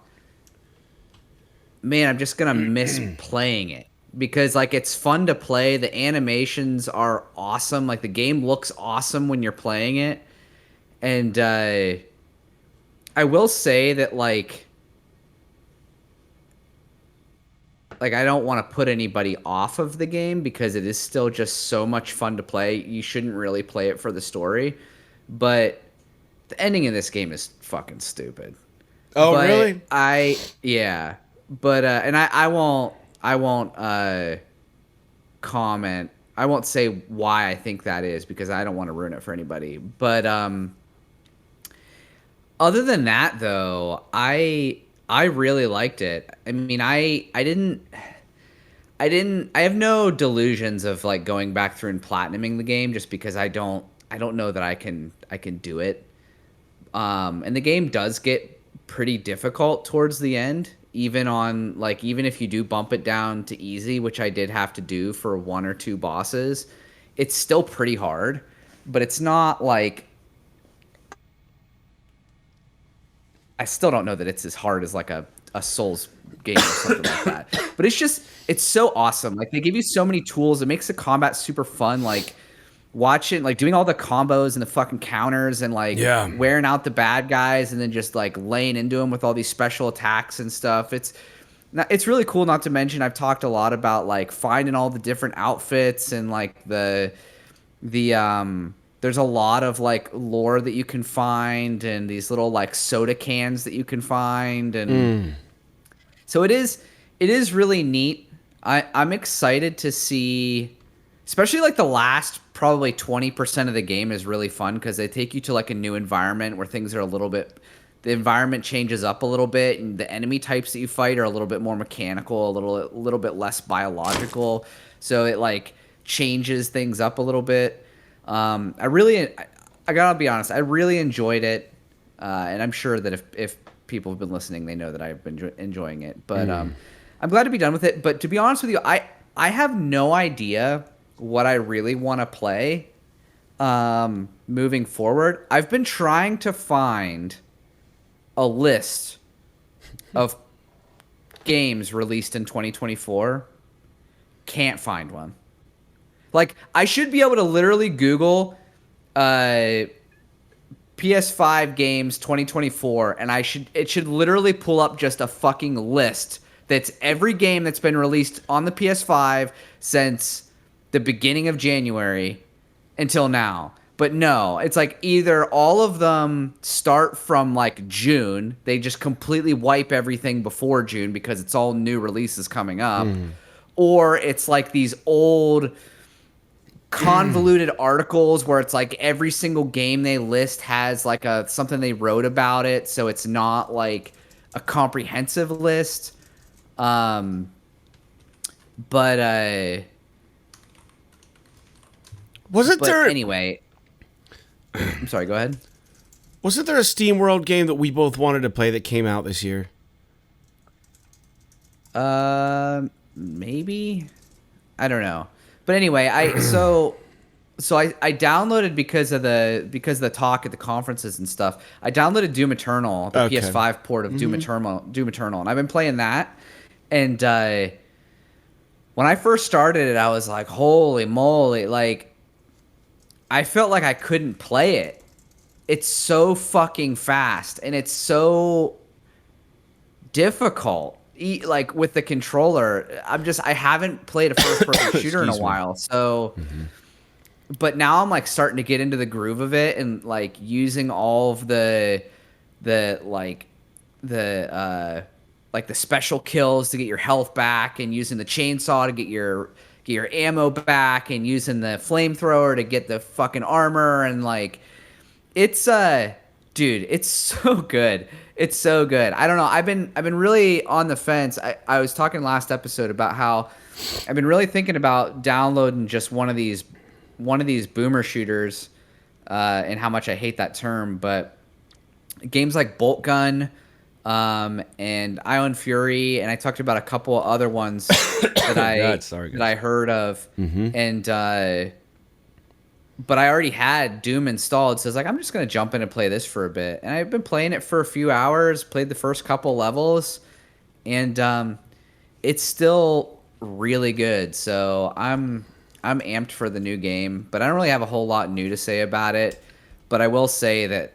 man, I'm just going to miss playing it. Because, like, it's fun to play. The animations are awesome. Like, the game looks awesome when you're playing it. And I will say that, like, I don't want to put anybody off of the game because it is still just so much fun to play. You shouldn't really play it for the story. But the ending in this game is fucking stupid. Oh, but really? Yeah. But, and I won't comment. I won't say why I think that is because I don't want to ruin it for anybody. But other than that, though, I really liked it. I mean, I have no delusions of like going back through and platinuming the game just because I don't know that I can do it. And the game does get pretty difficult towards the end. Even if you do bump it down to easy, which I did have to do for one or two bosses, it's still pretty hard, but it's not like, I still don't know that it's as hard as like a Souls game or something like that. But it's so awesome. Like, they give you so many tools. It makes the combat super fun. Like, watching, like, doing all the combos and the fucking counters and like wearing out the bad guys and then just like laying into them with all these special attacks and stuff. It's really cool. Not to mention, I've talked a lot about like finding all the different outfits and like there's a lot of like lore that you can find and these little like soda cans that you can find. And so it is really neat. I'm excited to see, especially like the last probably 20% of the game is really fun because they take you to like a new environment where things are the environment changes up a little bit and the enemy types that you fight are a little bit more mechanical, a little bit less biological. So it like changes things up a little bit. I gotta be honest, I really enjoyed it. And I'm sure that if people have been listening, they know that I've been enjoying it, but I'm glad to be done with it. But to be honest with you, I have no idea what I really want to play moving forward. I've been trying to find a list of games released in 2024. Can't find one. Like, I should be able to literally Google PS5 games 2024, and it should literally pull up just a fucking list that's every game that's been released on the PS5 since the beginning of January until now. But no, it's like either all of them start from like June. They just completely wipe everything before June because it's all new releases coming up. Or it's like these old convoluted articles where it's like every single game they list has like a something they wrote about it, so it's not like a comprehensive list. But Wasn't there anyway, I'm sorry, go ahead. Wasn't there a Steam World game that we both wanted to play that came out this year? Maybe, I don't know. But anyway, I downloaded because of the talk at the conferences and stuff. I downloaded Doom Eternal, the PS5 port of Doom Eternal, and I've been playing that. And when I first started it, I was like, holy moly, like I felt like I couldn't play it. It's so fucking fast and it's so difficult. Like with the controller, I haven't played a first-person shooter in a while, so. But now I'm like starting to get into the groove of it and like using all of the special kills to get your health back, and using the chainsaw to get your ammo back, and using the flamethrower to get the fucking armor, and like it's dude, it's so good. It's so good. I don't know. I've been really on the fence. I was talking last episode about how I've been really thinking about downloading just one of these boomer shooters, and how much I hate that term, but games like Bolt Gun, and Ion Fury, and I talked about a couple of other ones that I heard of, and but I already had Doom installed, so I was like, I'm just gonna jump in and play this for a bit, and I've been playing it for a few hours, played the first couple levels, and it's still really good. So I'm amped for the new game, but I don't really have a whole lot new to say about it. But I will say that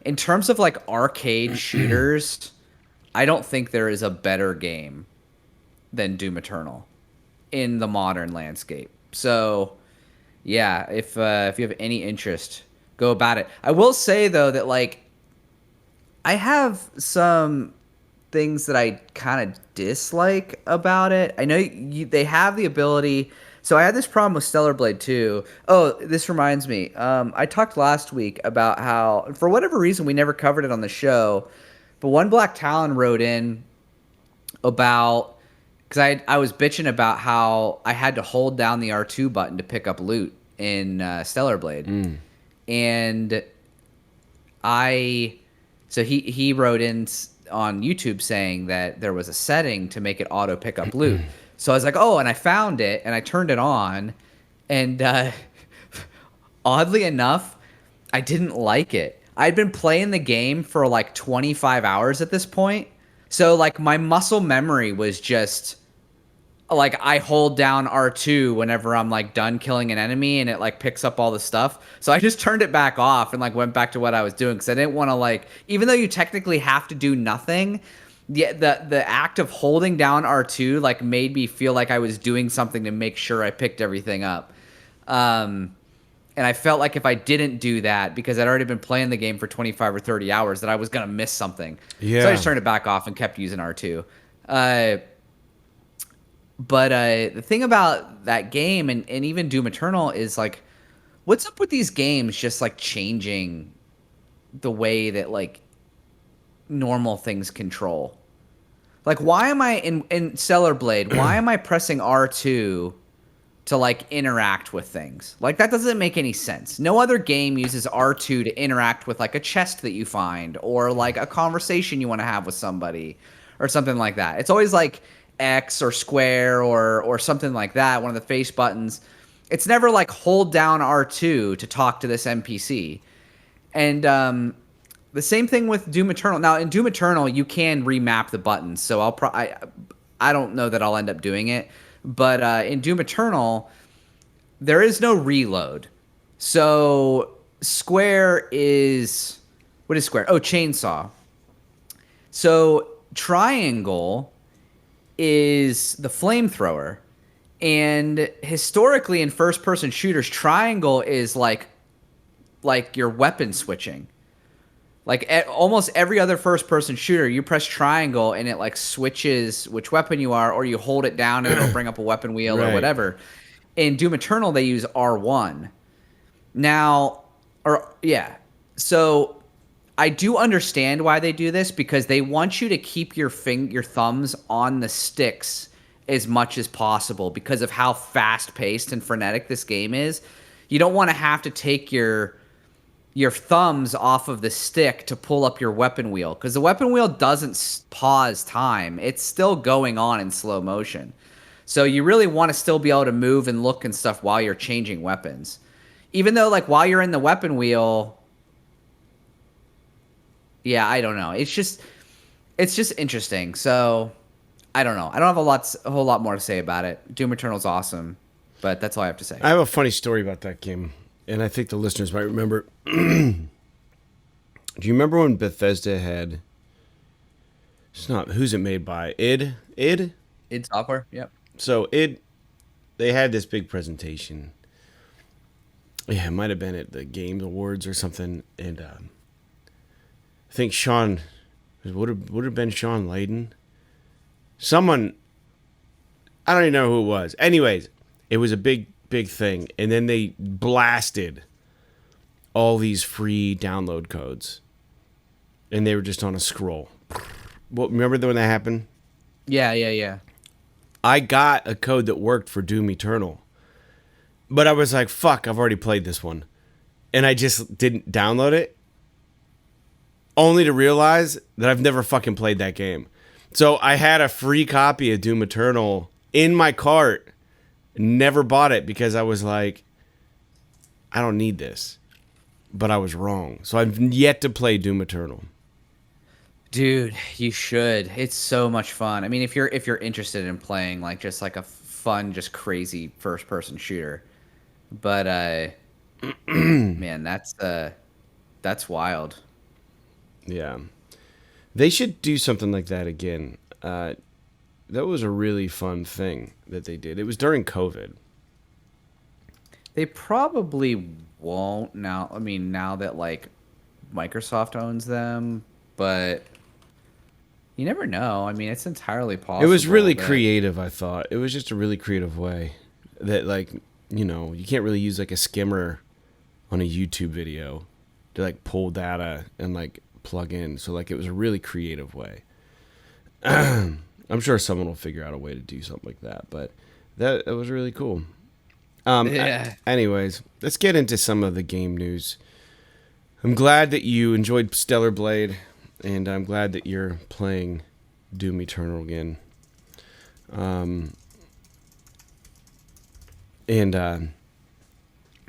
in terms of like arcade shooters, I don't think there is a better game than Doom Eternal in the modern landscape. So yeah, if you have any interest, go about it. I will say though that like I have some things that I kind of dislike about it. I know they have the ability. So I had this problem with Stellar Blade 2. Oh, this reminds me. I talked last week about how, for whatever reason, we never covered it on the show, but One Black Talon wrote in about, because I was bitching about how I had to hold down the R2 button to pick up loot in Stellar Blade. And so he wrote in on YouTube saying that there was a setting to make it auto pick up loot. So I was like, oh, and I found it, and I turned it on, and oddly enough, I didn't like it. I'd been playing the game for like 25 hours at this point, so like my muscle memory was just like I hold down R2 whenever I'm like done killing an enemy, and it like picks up all the stuff. So I just turned it back off and like went back to what I was doing, because I didn't want to, like, even though you technically have to do nothing, the act of holding down R2 like made me feel like I was doing something to make sure I picked everything up. And I felt like if I didn't do that, because I'd already been playing the game for 25 or 30 hours, that I was going to miss something. Yeah. So I just turned it back off and kept using R2. But the thing about that game and even Doom Eternal is like, what's up with these games just like changing the way that like normal things control? Like, why am I in Stellar Blade, why am I pressing R2 to like interact with things? Like, that doesn't make any sense. No other game uses R2 to interact with like a chest that you find, or like a conversation you want to have with somebody, or something like that. It's always like X or square or something like that, one of the face buttons. It's never like hold down R2 to talk to this NPC. And the same thing with Doom Eternal. Now, in Doom Eternal, you can remap the buttons, so I don't know that I'll end up doing it. But in Doom Eternal, there is no reload. So square is... What is square? Oh, chainsaw. So triangle is the flamethrower. And historically in first-person shooters, triangle is like your weapon switching. Like almost every other first-person shooter, you press triangle and it like switches which weapon you are, or you hold it down and it'll bring up a weapon wheel or whatever. In Doom Eternal, they use R1. Now, or yeah. So I do understand why they do this, because they want you to keep your thumbs on the sticks as much as possible because of how fast-paced and frenetic this game is. You don't want to have to take your thumbs off of the stick to pull up your weapon wheel, because the weapon wheel doesn't pause time. It's still going on in slow motion. So you really want to still be able to move and look and stuff while you're changing weapons. Even though, like, while you're in the weapon wheel, yeah, I don't know. It's just interesting. So I don't know. I don't have a whole lot more to say about it. Doom Eternal's awesome, but that's all I have to say. I have a funny story about that game, and I think the listeners might remember. Do you remember when Bethesda had? It's not who's it made by? id Software. Yep. So they had this big presentation. Yeah, it might have been at the Game Awards or something, and I think Sean would have been Sean Layden. Someone, I don't even know who it was. Anyways, it was a big thing, and then they blasted all these free download codes, and they were just on a scroll. Well, remember when that happened? Yeah. I got a code that worked for Doom Eternal, but I was like, fuck, I've already played this one. And I just didn't download it, only to realize that I've never fucking played that game. So I had a free copy of Doom Eternal in my cart, never bought it because I was like, I don't need this. But I was wrong. So I've yet to play Doom Eternal. Dude, you should. It's so much fun. I mean, if you're interested in playing like just like a fun, just crazy first person shooter. But man, that's wild. Yeah. They should do something like that again. That was a really fun thing that they did. It was during COVID. They probably won't now. I mean, now that like Microsoft owns them, but you never know. I mean, it's entirely possible. It was really creative, I thought. It was just a really creative way that, like, you know, you can't really use like a skimmer on a YouTube video to like pull data and like plug in. So like it was a really creative way. I'm sure someone will figure out a way to do something like that, but that was really cool. Yeah. Anyways, let's get into some of the game news. I'm glad that you enjoyed Stellar Blade, and I'm glad that you're playing Doom Eternal again.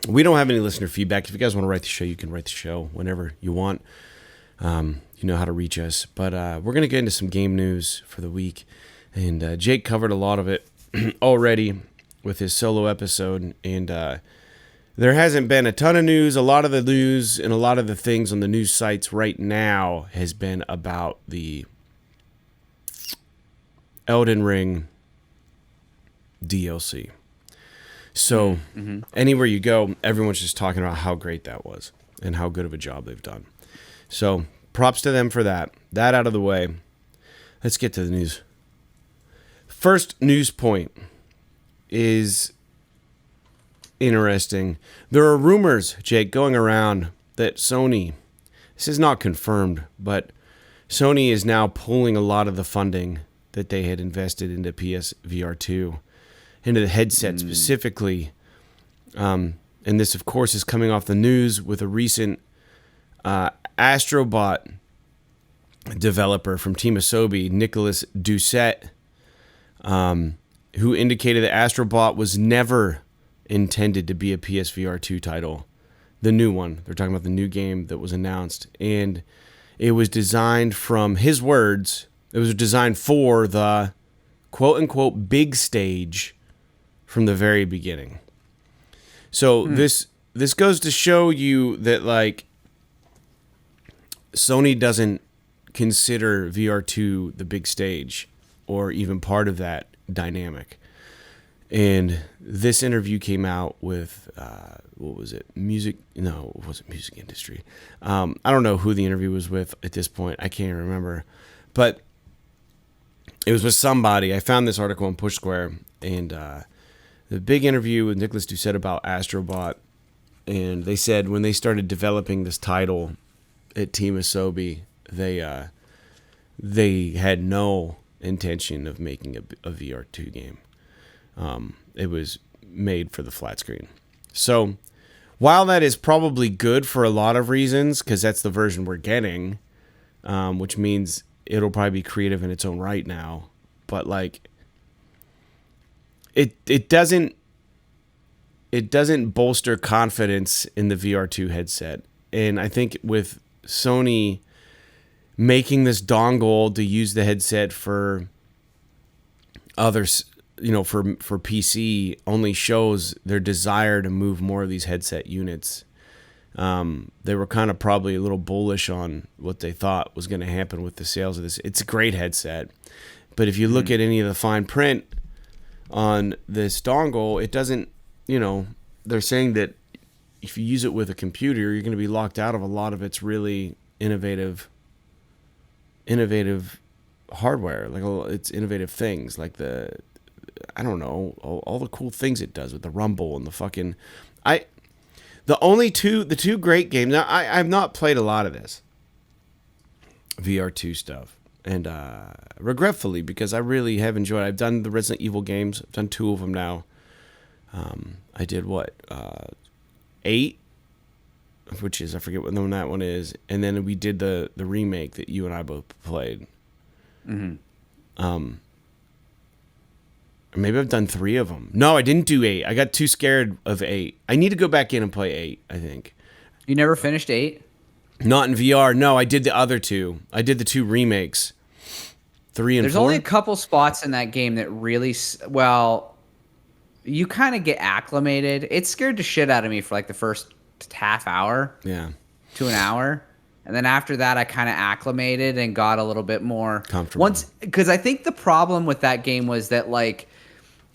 We don't have any listener feedback. If you guys want to write the show, you can write the show whenever you want. You know how to reach us. But we're going to get into some game news for the week. And Jake covered a lot of it already with his solo episode. And there hasn't been a ton of news. A lot of the news and a lot of the things on the news sites right now has been about the Elden Ring DLC. So anywhere you go, everyone's just talking about how great that was and how good of a job they've done. So props to them for that. That out of the way. Let's get to the news. First news point is interesting. There are rumors, Jake, going around that Sony, this is not confirmed, but Sony is now pulling a lot of the funding that they had invested into PSVR 2, into the headset specifically. And this, of course, is coming off the news with a recent AstroBot developer from Team Asobi, Nicolas Doucet, who indicated that AstroBot was never intended to be a PSVR 2 title. The new one. They're talking about the new game that was announced. And it was designed, from his words, it was designed for the quote-unquote big stage from the very beginning. So this goes to show you that, like, Sony doesn't consider VR2 the big stage or even part of that dynamic. And this interview came out with, what was it? No, it wasn't music industry. I don't know who the interview was with at this point. I can't even remember. But it was with somebody. I found this article on Push Square, and the big interview with Nicolas Doucet about AstroBot, and they said when they started developing this title at Team Asobi, they had no intention of making a VR2 game. It was made for the flat screen. So while that is probably good for a lot of reasons, because that's the version we're getting, which means it'll probably be creative in its own right now, but like it doesn't bolster confidence in the VR2 headset. And I think with Sony making this dongle to use the headset for others, for PC, only shows their desire to move more of these headset units. They were kind of probably a little bullish on what they thought was going to happen with the sales of this. It's a great headset, but if you look at any of the fine print on this dongle, it doesn't, they're saying that if you use it with a computer, you're going to be locked out of a lot of its really innovative hardware, like its innovative things, like the cool things it does with the rumble and the fucking the two great games. Now I've not played a lot of this VR2 stuff, and regretfully, because I really have enjoyed it. I've done the Resident Evil games. I've done 2 of them now. I did 8, which is, I forget what one that one is, and then we did the remake that you and I both played. Maybe I've done 3 of them. No, I didn't do 8. I got too scared of 8. I need to go back in and play 8, I think. You never finished 8? Not in VR. No, I did the other 2. I did the 2 remakes. 3 and 4. There's only a couple spots in that game that really, you kind of get acclimated. It scared the shit out of me for like the first half hour. Yeah. To an hour. And then after that, I kind of acclimated and got a little bit more comfortable. Because I think the problem with that game was that like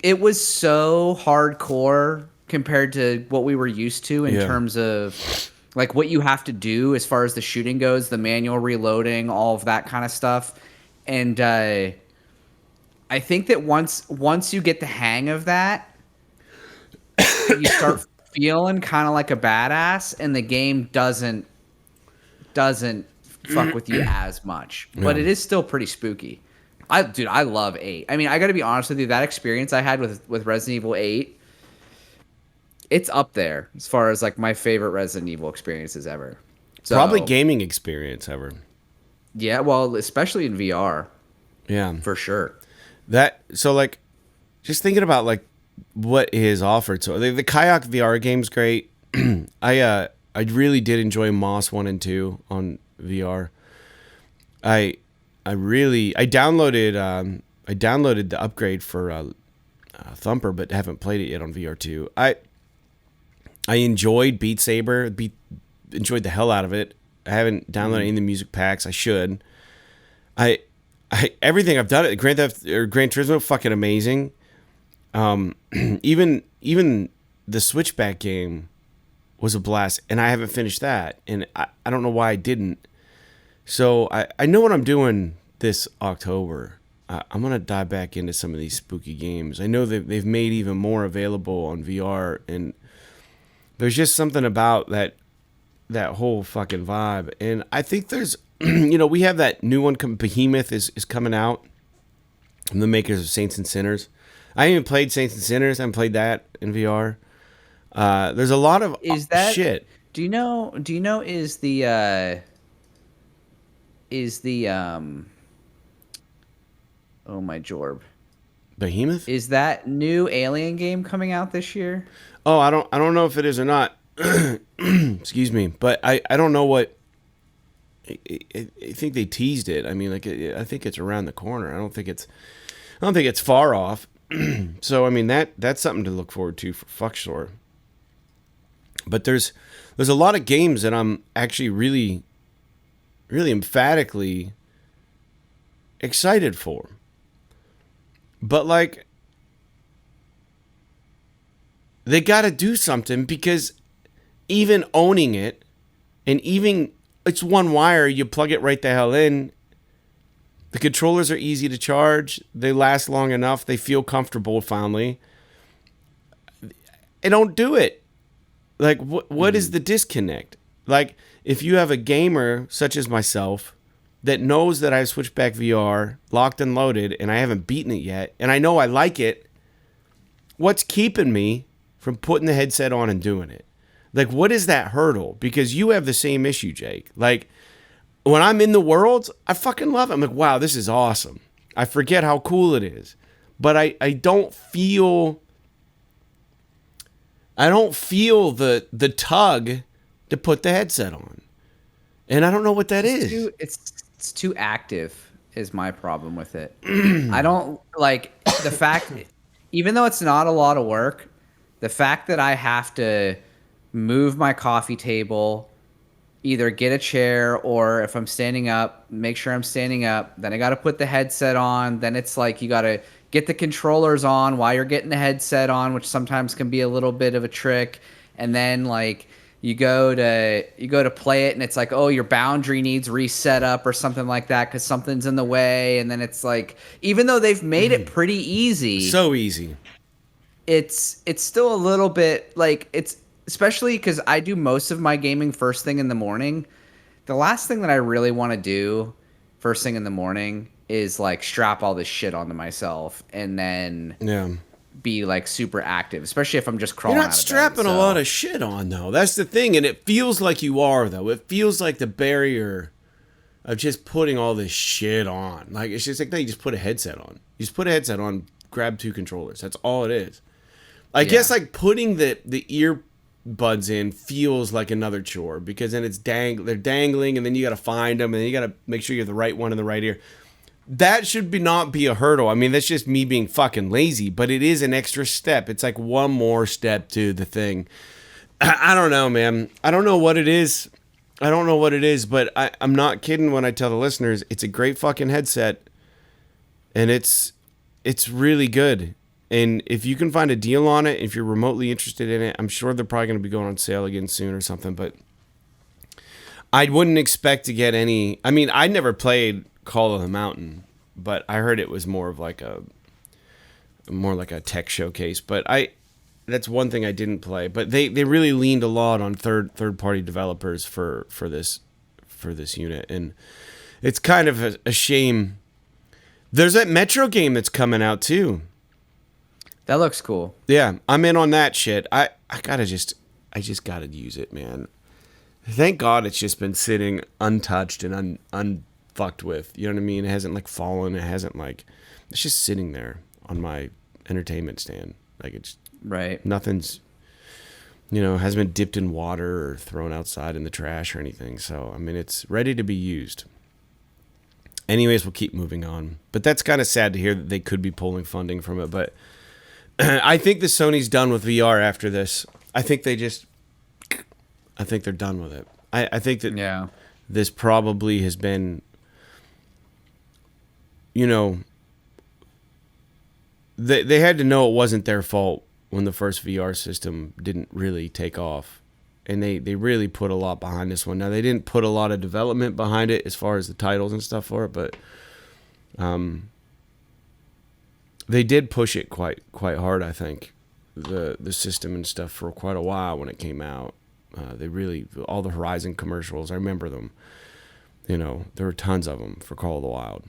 it was so hardcore compared to what we were used to in terms of like what you have to do as far as the shooting goes, the manual reloading, all of that kind of stuff. And I think that once you get the hang of that, you start feeling kind of like a badass, and the game doesn't fuck with you as much. But it is still pretty spooky. I love 8. I mean, I got to be honest with you. That experience I had with Resident Evil 8, it's up there as far as like my favorite Resident Evil experiences ever. So, probably gaming experience ever. Yeah, well, especially in VR. Yeah, for sure. So like, just thinking about like what is offered. So the Kayak VR game's great. I really did enjoy Moss 1 and 2 on VR. I downloaded the upgrade for Thumper, but haven't played it yet on VR2. I enjoyed Beat Saber. Enjoyed the hell out of it. I haven't downloaded any of the music packs. I should. Everything I've done it. Gran Turismo, fucking amazing. Even the Switchback game was a blast, and I haven't finished that, and I don't know why I didn't. So I know what I'm doing this October. I'm gonna dive back into some of these spooky games. I know that they've made even more available on VR, and there's just something about that whole fucking vibe. And I think there's, we have that new one. Behemoth is coming out from the makers of Saints and Sinners. I haven't even played Saints and Sinners. I haven't played that in VR. There's a lot of shit. Do you know is the oh my jorb. Behemoth? Is that new Alien game coming out this year? Oh, I don't know if it is or not. Excuse me, but I don't know what. I think they teased it. I mean, like I think it's around the corner. I don't think it's far off. So I mean that's something to look forward to for fuck sure. But there's a lot of games that I'm actually really, really emphatically excited for. But like, they got to do something, because even owning it, and even it's one wire, you plug it right the hell in. The controllers are easy to charge. They last long enough. They feel comfortable finally. I don't do it. Like, what is the disconnect? Like, if you have a gamer such as myself that knows that I've switched back VR, locked and loaded, and I haven't beaten it yet, and I know I like it, what's keeping me from putting the headset on and doing it? Like, what is that hurdle? Because you have the same issue, Jake. Like, when I'm in the world, I fucking love it. I'm like, wow, this is awesome. I forget how cool it is. But I don't feel the tug to put the headset on. And I don't know what that is. It's too active is my problem with it. I don't like the fact, even though it's not a lot of work, the fact that I have to move my coffee table, either get a chair, or if I'm standing up, make sure I'm standing up. Then I got to put the headset on. Then it's like you got to get the controllers on while you're getting the headset on, which sometimes can be a little bit of a trick. And then like you go to play it, and it's like, oh, your boundary needs reset up or something like that because something's in the way. And then it's like, even though they've made it pretty easy, so easy, it's still a little bit like it's. Especially because I do most of my gaming first thing in the morning. The last thing that I really want to do first thing in the morning is like strap all this shit onto myself and then be like super active, especially if I'm just crawling out of bed. You're not strapping a lot of shit on, though. That's the thing. And it feels like you are, though. It feels like the barrier of just putting all this shit on. Like, it's just like, no, you just put a headset on. You just put a headset on, grab 2 controllers. That's all it is. I guess like putting the ear buds in feels like another chore because then it's they're dangling, and then you got to find them, and then you got to make sure you have the right one in the right ear. That should not be a hurdle. I mean, that's just me being fucking lazy, but it is an extra step. It's like one more step to the thing. I don't know, man. I don't know what it is. But I'm not kidding when I tell the listeners it's a great fucking headset, and it's really good. And if you can find a deal on it, if you're remotely interested in it, I'm sure they're probably going to be going on sale again soon or something. But I wouldn't expect to get any. I mean, I never played Call of the Mountain, but I heard it was more like a tech showcase. But that's one thing I didn't play. But they really leaned a lot on third party developers for this unit, and it's kind of a shame. There's that Metro game that's coming out too. That looks cool. Yeah, I'm in on that shit. I just gotta use it, man. Thank God it's just been sitting untouched and unfucked with. You know what I mean? It hasn't like fallen. It hasn't like. It's just sitting there on my entertainment stand. Like it's right. Nothing's. Hasn't been dipped in water or thrown outside in the trash or anything. So I mean, it's ready to be used. Anyways, we'll keep moving on. But that's kind of sad to hear that they could be pulling funding from it, but. I think the Sony's done with VR after this. I think they're done with it. I think that this probably has been, they had to know it wasn't their fault when the first VR system didn't really take off. And they really put a lot behind this one. Now, they didn't put a lot of development behind it as far as the titles and stuff for it, but they did push it quite hard, I think, the system and stuff for quite a while when it came out. They really, all the Horizon commercials, I remember them. There were tons of them for Call of the Wild.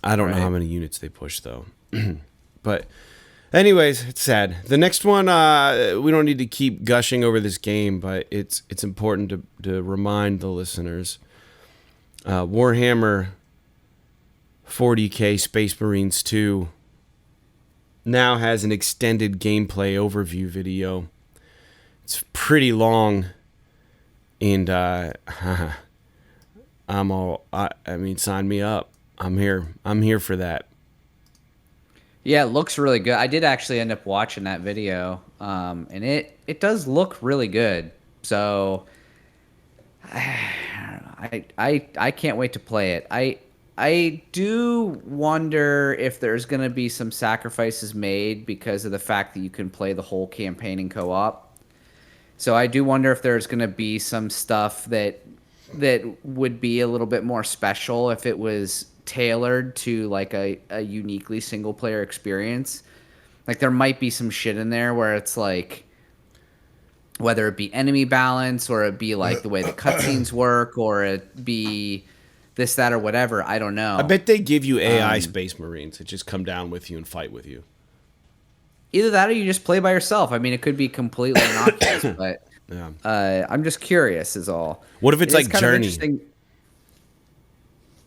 I don't know how many units they pushed, though. But anyways, it's sad. The next one, we don't need to keep gushing over this game, but it's important to remind the listeners. Warhammer 40K Space Marines 2 now has an extended gameplay overview video. It's pretty long, and I mean, sign me up. I'm here for that. Yeah, it looks really good. I did actually end up watching that video, and it does look really good. So I can't wait to play it. I do wonder if there's going to be some sacrifices made because of the fact that you can play the whole campaign in co-op. So I do wonder if there's going to be some stuff that would be a little bit more special if it was tailored to like a uniquely single player experience. Like there might be some shit in there where it's like, whether it be enemy balance or it be like the way the cutscenes work or it be this, that, or whatever. I don't know. I bet they give you AI Space Marines that just come down with you and fight with you. Either that or you just play by yourself. I mean, it could be completely innocuous, but I'm just curious is all. What if it's like Journey?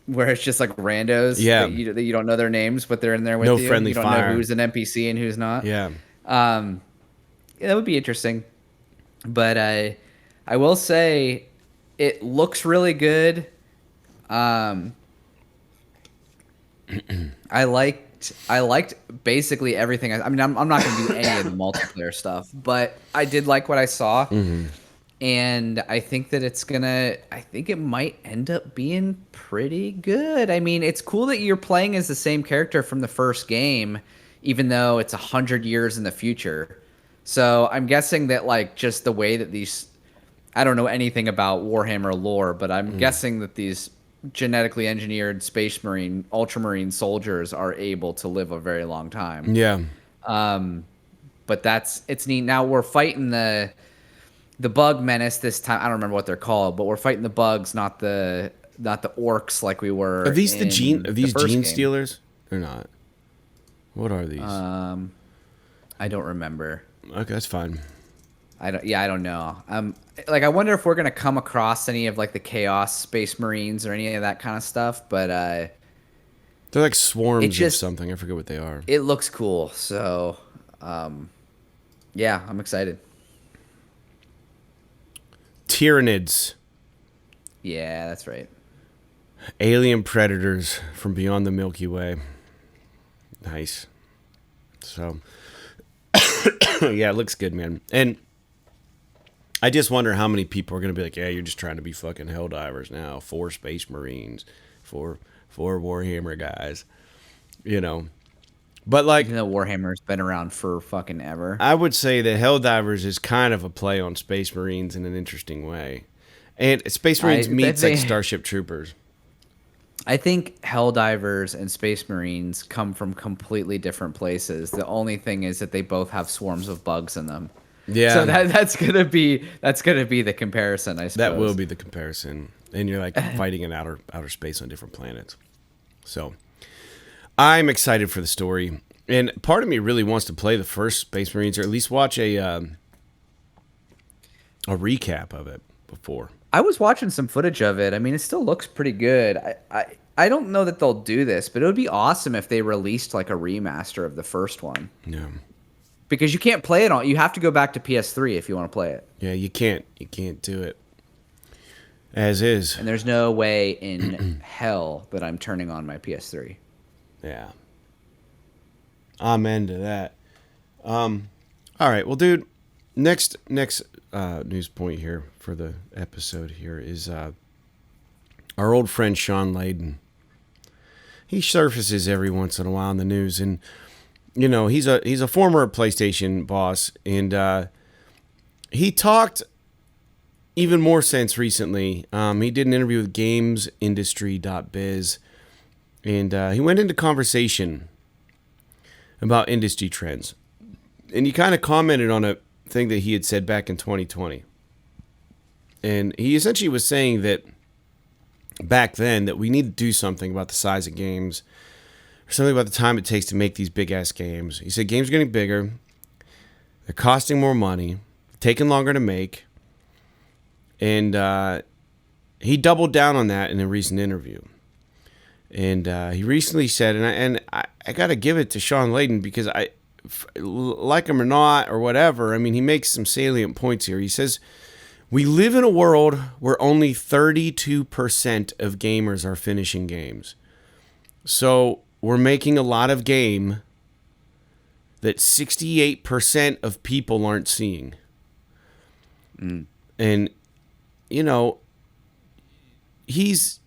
Where it's just like randos that you don't know their names, but they're in there with you. No friendly fire. You don't know who's an NPC and who's not. Yeah. Yeah, that would be interesting. But I will say it looks really good. I liked basically everything. I mean, I'm not going to do any of the multiplayer stuff, but I did like what I saw. Mm-hmm. And I think that I think it might end up being pretty good. I mean, it's cool that you're playing as the same character from the first game, even though it's 100 years in the future. So I'm guessing that like just the way that I don't know anything about Warhammer lore, but I'm guessing that these genetically engineered space marine, ultramarine soldiers are able to live a very long time. Yeah. But it's neat. Now we're fighting the bug menace this time. I don't remember what they're called, but we're fighting the bugs, not the orcs like we were. Are these gene stealers or not? What are these? I don't remember. Okay, that's fine. I don't know. Like I wonder if we're gonna come across any of like the Chaos Space Marines or any of that kind of stuff. But they're like swarms of something. I forget what they are. It looks cool. So, yeah, I'm excited. Tyranids. Yeah, that's right. Alien predators from beyond the Milky Way. Nice. So, yeah, it looks good, man. And I just wonder how many people are going to be like, yeah, you're just trying to be fucking Helldivers now. 4 Space Marines. 4 Warhammer guys. You know. But like, even though Warhammer's been around for fucking ever. I would say that Helldivers is kind of a play on Space Marines in an interesting way. And Space Marines meets like Starship Troopers. I think Helldivers and Space Marines come from completely different places. The only thing is that they both have swarms of bugs in them. Yeah. So that's gonna be the comparison, I suppose. That will be the comparison. And you're like fighting in outer space on different planets. So I'm excited for the story. And part of me really wants to play the first Space Marines or at least watch a recap of it before. I was watching some footage of it. I mean, it still looks pretty good. I don't know that they'll do this, but it would be awesome if they released like a remaster of the first one. Yeah. Because you can't play it on. You have to go back to PS3 if you want to play it. Yeah, you can't do it as is. And there's no way in hell that I'm turning on my PS3. Yeah. Amen to that. All right, well, dude, next news point here for the episode here is our old friend Sean Layden. He surfaces every once in a while in the news, and you know he's a former PlayStation boss, and he talked even more sense recently. He did an interview with GamesIndustry.biz, and he went into conversation about industry trends, and he kind of commented on a thing that he had said back in 2020, and he essentially was saying that back then that we need to do something about the size of games, or something about the time it takes to make these big ass games. He said games are getting bigger, they're costing more money, taking longer to make, and he doubled down on that in a recent interview. And he recently said, and I got to give it to Sean Layden because I like him or not or whatever. I mean, he makes some salient points here. He says, we live in a world where only 32% of gamers are finishing games. So we're making a lot of game that 68% of people aren't seeing. And, you know, he's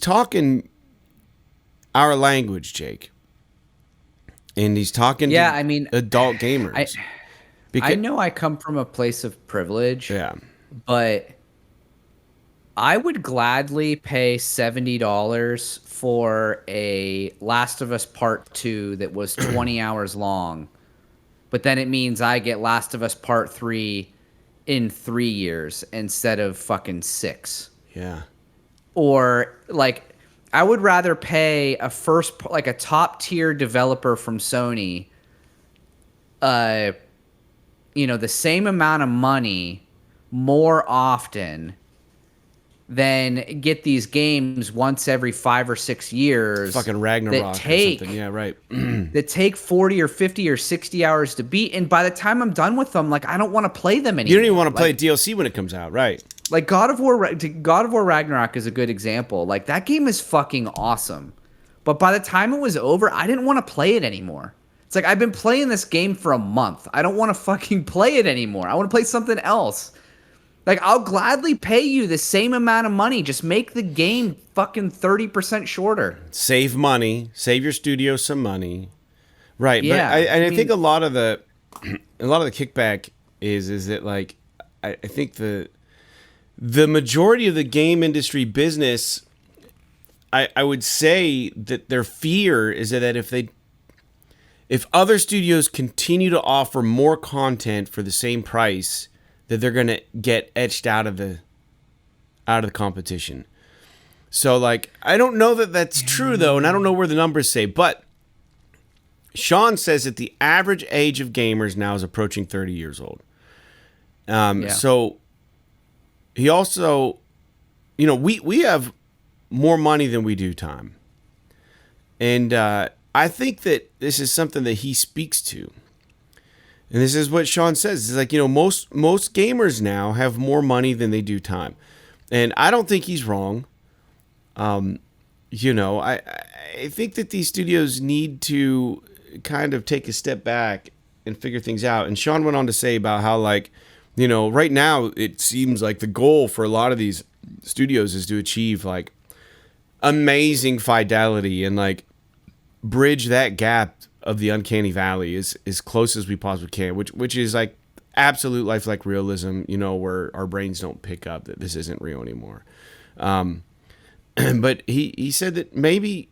talking our language, Jake. And he's talking to adult gamers. I know I come from a place of privilege. Yeah. But I would gladly pay $70 for a Last of Us Part 2 that was 20 hours long but then it means I get Last of Us Part 3 in 3 years instead of fucking 6. Yeah. Or like I would rather pay a top tier developer from Sony the same amount of money more often than get these games once every 5 or 6 years. Fucking Ragnarok or something. Yeah, right. That take 40 or 50 or 60 hours to beat. And by the time I'm done with them, like I don't want to play them anymore. You don't even want to play DLC when it comes out, right? Like God of War Ragnarok is a good example. Like that game is fucking awesome. But by the time it was over, I didn't want to play it anymore. It's like I've been playing this game for a month. I don't want to fucking play it anymore. I want to play something else. Like, I'll gladly pay you the same amount of money. Just make the game fucking 30% shorter. Save money. Save your studio some money. Right. Yeah. But I think a lot of the kickback is that, like, I think the majority of the game industry business, I would say that their fear is that if other studios continue to offer more content for the same price, that they're going to get etched out of the competition. So, like, I don't know that that's true, though, and I don't know where the numbers say, but Sean says that the average age of gamers now is approaching 30 years old. So he also, we have more money than we do time. And I think that this is something that he speaks to. And this is what Sean says. It's like, most gamers now have more money than they do time. And I don't think he's wrong. I think that these studios need to kind of take a step back and figure things out. And Sean went on to say about how, like, right now it seems like the goal for a lot of these studios is to achieve, like, amazing fidelity and, like, bridge that gap of the uncanny valley as close as we possibly can, which is like absolute lifelike realism, where our brains don't pick up that this isn't real anymore. But he said that maybe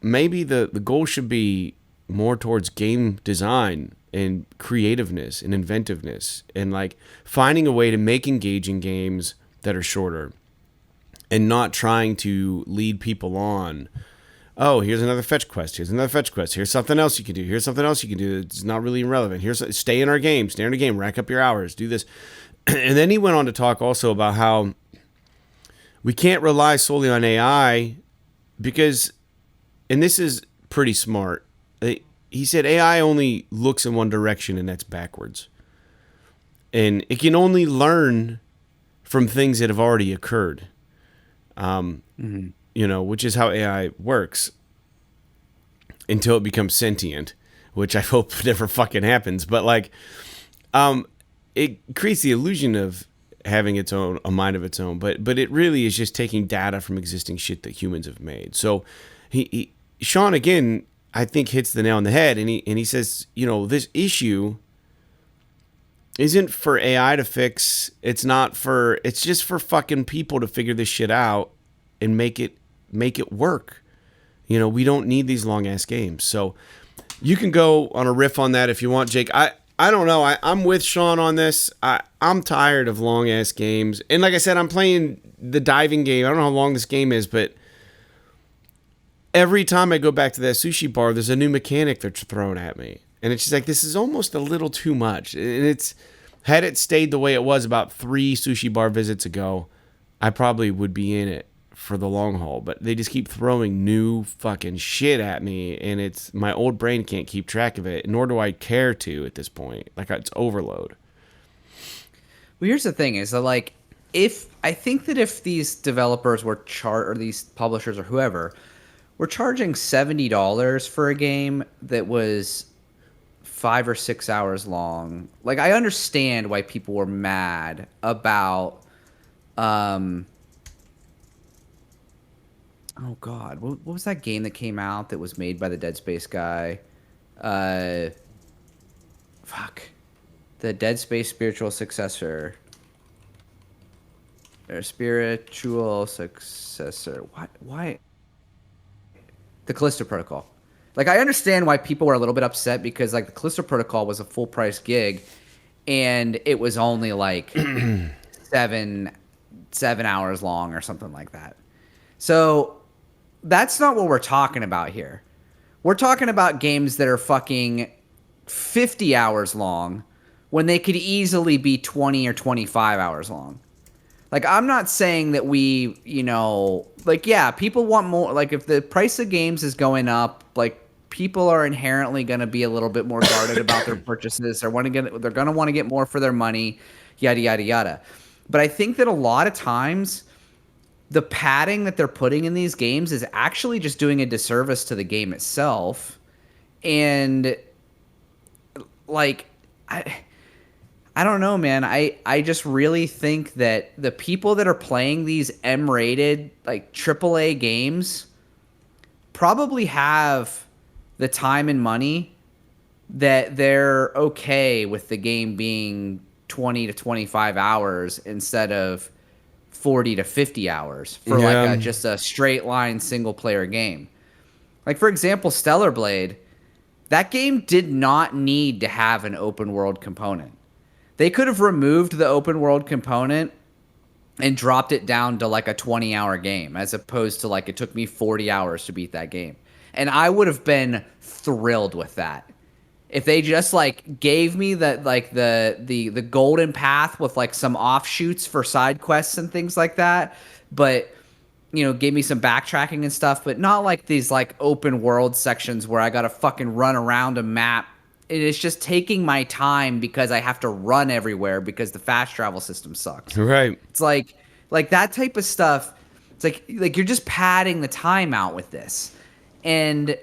the goal should be more towards game design and creativeness and inventiveness and, like, finding a way to make engaging games that are shorter and not trying to lead people on. Oh, here's another fetch quest. Here's another fetch quest. Here's something else you can do. Here's something else you can do that's not really irrelevant. Stay in our game. Stay in the game. Rack up your hours. Do this. And then he went on to talk also about how we can't rely solely on AI because, and this is pretty smart, he said AI only looks in one direction, and that's backwards. And it can only learn from things that have already occurred. Which is how AI works until it becomes sentient, which I hope never fucking happens. But, like, it creates the illusion of having a mind of its own. But it really is just taking data from existing shit that humans have made. So Sean, again, I think hits the nail on the head. And he says, this issue isn't for AI to fix. It's just for fucking people to figure this shit out and make it work. We don't need these long ass games. So you can go on a riff on that if you want, Jake. I don't know. I'm with Sean on this. I'm tired of long ass games. And like I said, I'm playing the diving game. I don't know how long this game is, but every time I go back to that sushi bar, there's a new mechanic they're throwing at me. And it's just like, this is almost a little too much. And had it stayed the way it was about 3 sushi bar visits ago, I probably would be in it for the long haul. But they just keep throwing new fucking shit at me, and my old brain can't keep track of it, nor do I care to at this point. Like, it's overload. Well, here's the thing is that, like, I think that if these developers were or these publishers or whoever were charging $70 for a game that was 5 or 6 hours long, like, I understand why people were mad about oh god, what was that game that came out that was made by the Dead Space guy? The Dead Space spiritual successor. Their spiritual successor. Why? The Callisto Protocol. Like, I understand why people were a little bit upset because, like, the Callisto Protocol was a full-price gig, and it was only, like, 7 hours long or something like that. So that's not what we're talking about here. We're talking about games that are fucking 50 hours long when they could easily be 20 or 25 hours long. Like, I'm not saying that we, like, yeah, people want more. Like, if the price of games is going up, like, people are inherently going to be a little bit more guarded about their purchases. They're going to want to get more for their money, yada, yada, yada. But I think that a lot of times the padding that they're putting in these games is actually just doing a disservice to the game itself. And, like, I don't know, man. I just really think that the people that are playing these M-rated, like, AAA games probably have the time and money that they're okay with the game being 20 to 25 hours instead of 40 to 50 hours for just a straight line single player game. Like, for example, Stellar Blade, that game did not need to have an open world component. They could have removed the open world component and dropped it down to like a 20-hour game, as opposed to like it took me 40 hours to beat that game. And I would have been thrilled with that. If they just like gave me the golden path with like some offshoots for side quests and things like that, but gave me some backtracking and stuff, but not like these like open world sections where I got to fucking run around a map. It is just taking my time because I have to run everywhere because the fast travel system sucks. Right. It's like that type of stuff. It's like you're just padding the time out with this. And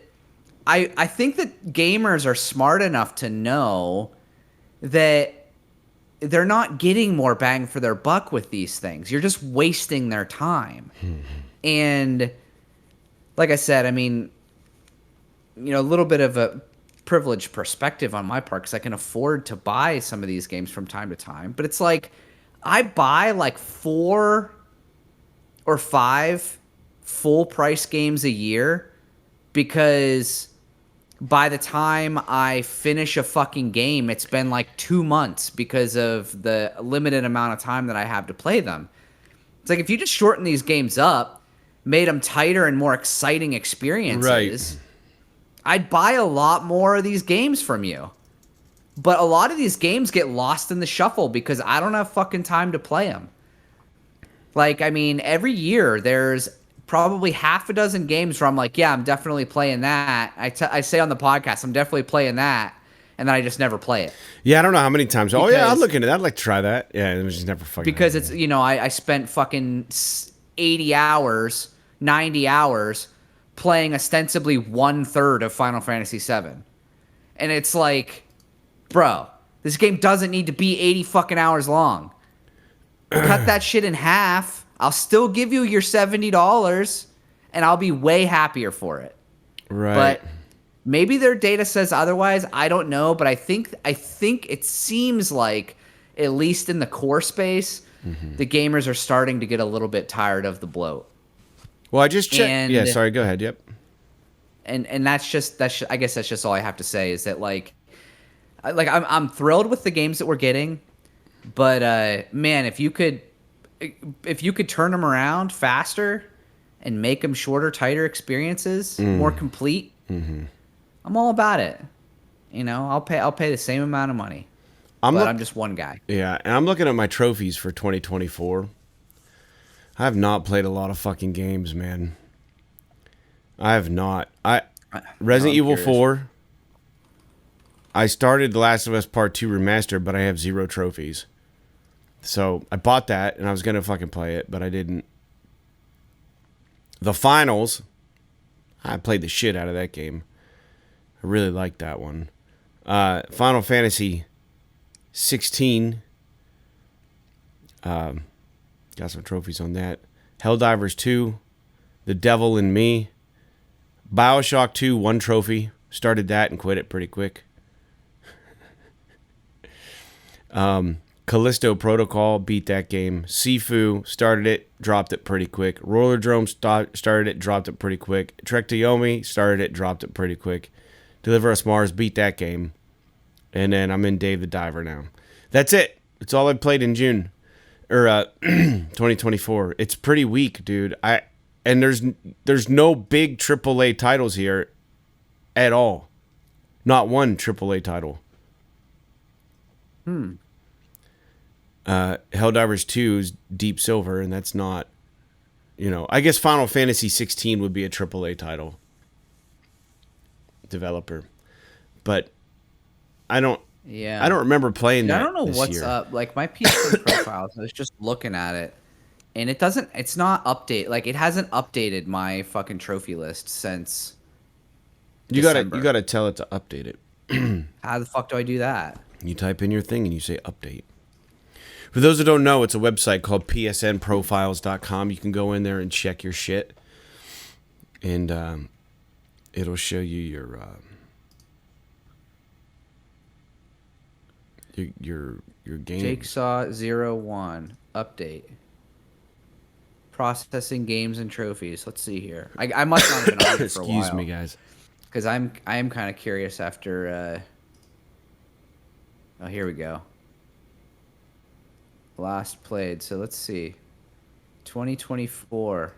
I think that gamers are smart enough to know that they're not getting more bang for their buck with these things. You're just wasting their time. And like I said, I mean, a little bit of a privileged perspective on my part because I can afford to buy some of these games from time to time. But it's like I buy like 4 or 5 full price games a year because by the time I finish a fucking game, it's been like 2 months because of the limited amount of time that I have to play them. It's like if you just shorten these games up, made them tighter and more exciting experiences, right, I'd buy a lot more of these games from you. But a lot of these games get lost in the shuffle because I don't have fucking time to play them. Like, I mean, every year there's probably half a dozen games where I'm like, yeah, I'm definitely playing that. I say on the podcast, I'm definitely playing that. And then I just never play it. Yeah, I don't know how many times. Because, I'll look into that. I'd like to try that. Yeah, it was just never fucking. Because it's, I spent fucking 80 hours, 90 hours playing ostensibly 1/3 of Final Fantasy VII. And it's like, bro, this game doesn't need to be 80 fucking hours long. Cut that shit in half. I'll still give you your $70 and I'll be way happier for it. Right. But maybe their data says otherwise. I don't know, but I think it seems like, at least in the core space, the gamers are starting to get a little bit tired of the bloat. Well, I just checked. Yeah, sorry. Go ahead. Yep. And I guess that's just all I have to say is that I'm thrilled with the games that we're getting, but man, if you could turn them around faster and make them shorter, tighter experiences, more complete, I'm all about it. I'll pay the same amount of money. I'm just one guy. Yeah, and I'm looking at my trophies for 2024. I have not played a lot of fucking games, man. I have not. Resident Evil 4. I started The Last of Us Part 2 Remastered, but I have 0 trophies. So I bought that, and I was going to fucking play it, but I didn't. The Finals. I played the shit out of that game. I really liked that one. Final Fantasy 16. Got some trophies on that. Helldivers 2. The Devil in Me. BioShock 2, 1 trophy. Started that and quit it pretty quick. Callisto Protocol, beat that game. Sifu, started it, dropped it pretty quick. Rollerdrome, started it, dropped it pretty quick. Trek to Yomi, started it, dropped it pretty quick. Deliver Us Mars, beat that game. And then I'm in Dave the Diver now. That's it. It's all I played in June. Or 2024. It's pretty weak, dude. And there's no big AAA titles here at all. Not one AAA title. Helldivers 2 is Deep Silver, and that's not, I guess Final Fantasy 16 would be a AAA title developer. But I don't remember playing that. I don't know this what's year. up. Like my PS profiles, I was just looking at it, and it's not update. Like it hasn't updated my fucking trophy list since December. You gotta tell it to update it. How the fuck do I do that? You type in your thing and you say update. For those who don't know, it's a website called psnprofiles.com. You can go in there and check your shit, and it'll show you your game. Jigsaw01 update. Processing games and trophies. Let's see here. I must not have been on it for a while. Excuse me, guys. Because I am kind of curious after. Oh, here we go. Last played. So let's see. 2024.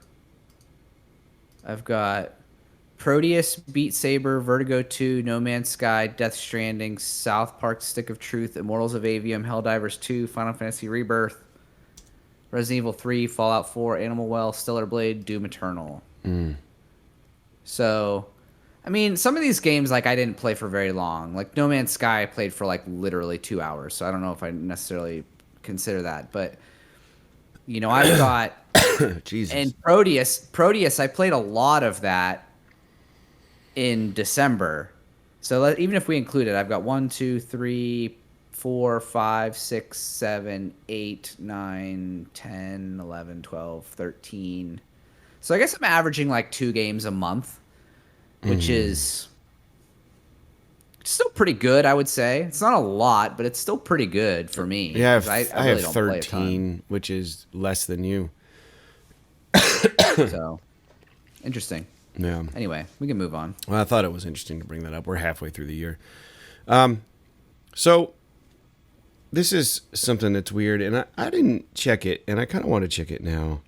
I've got Proteus, Beat Saber, Vertigo 2, No Man's Sky, Death Stranding, South Park: Stick of Truth, Immortals of Avium, Helldivers 2, Final Fantasy Rebirth, Resident Evil 3, Fallout 4, Animal Well, Stellar Blade, Doom Eternal. So, I mean, some of these games, like, I didn't play for very long. Like, No Man's Sky I played for, like, literally 2 hours. So I don't know if I necessarily consider that. But, I've got... Jesus. And Proteus, I played a lot of that in December. So even if we include it, I've got 1, 2, 3, 4, 5, 6, 7, 8, 9, 10, 11, 12, 13. So I guess I'm averaging like 2 games a month, which is still pretty good, I would say. It's not a lot, but it's still pretty good for me. Yeah, I have really don't play a 13, which is less than you. So, interesting. Yeah. Anyway, we can move on. Well, I thought it was interesting to bring that up. We're halfway through the year. So this is something that's weird, and I didn't check it, and I kind of want to check it now.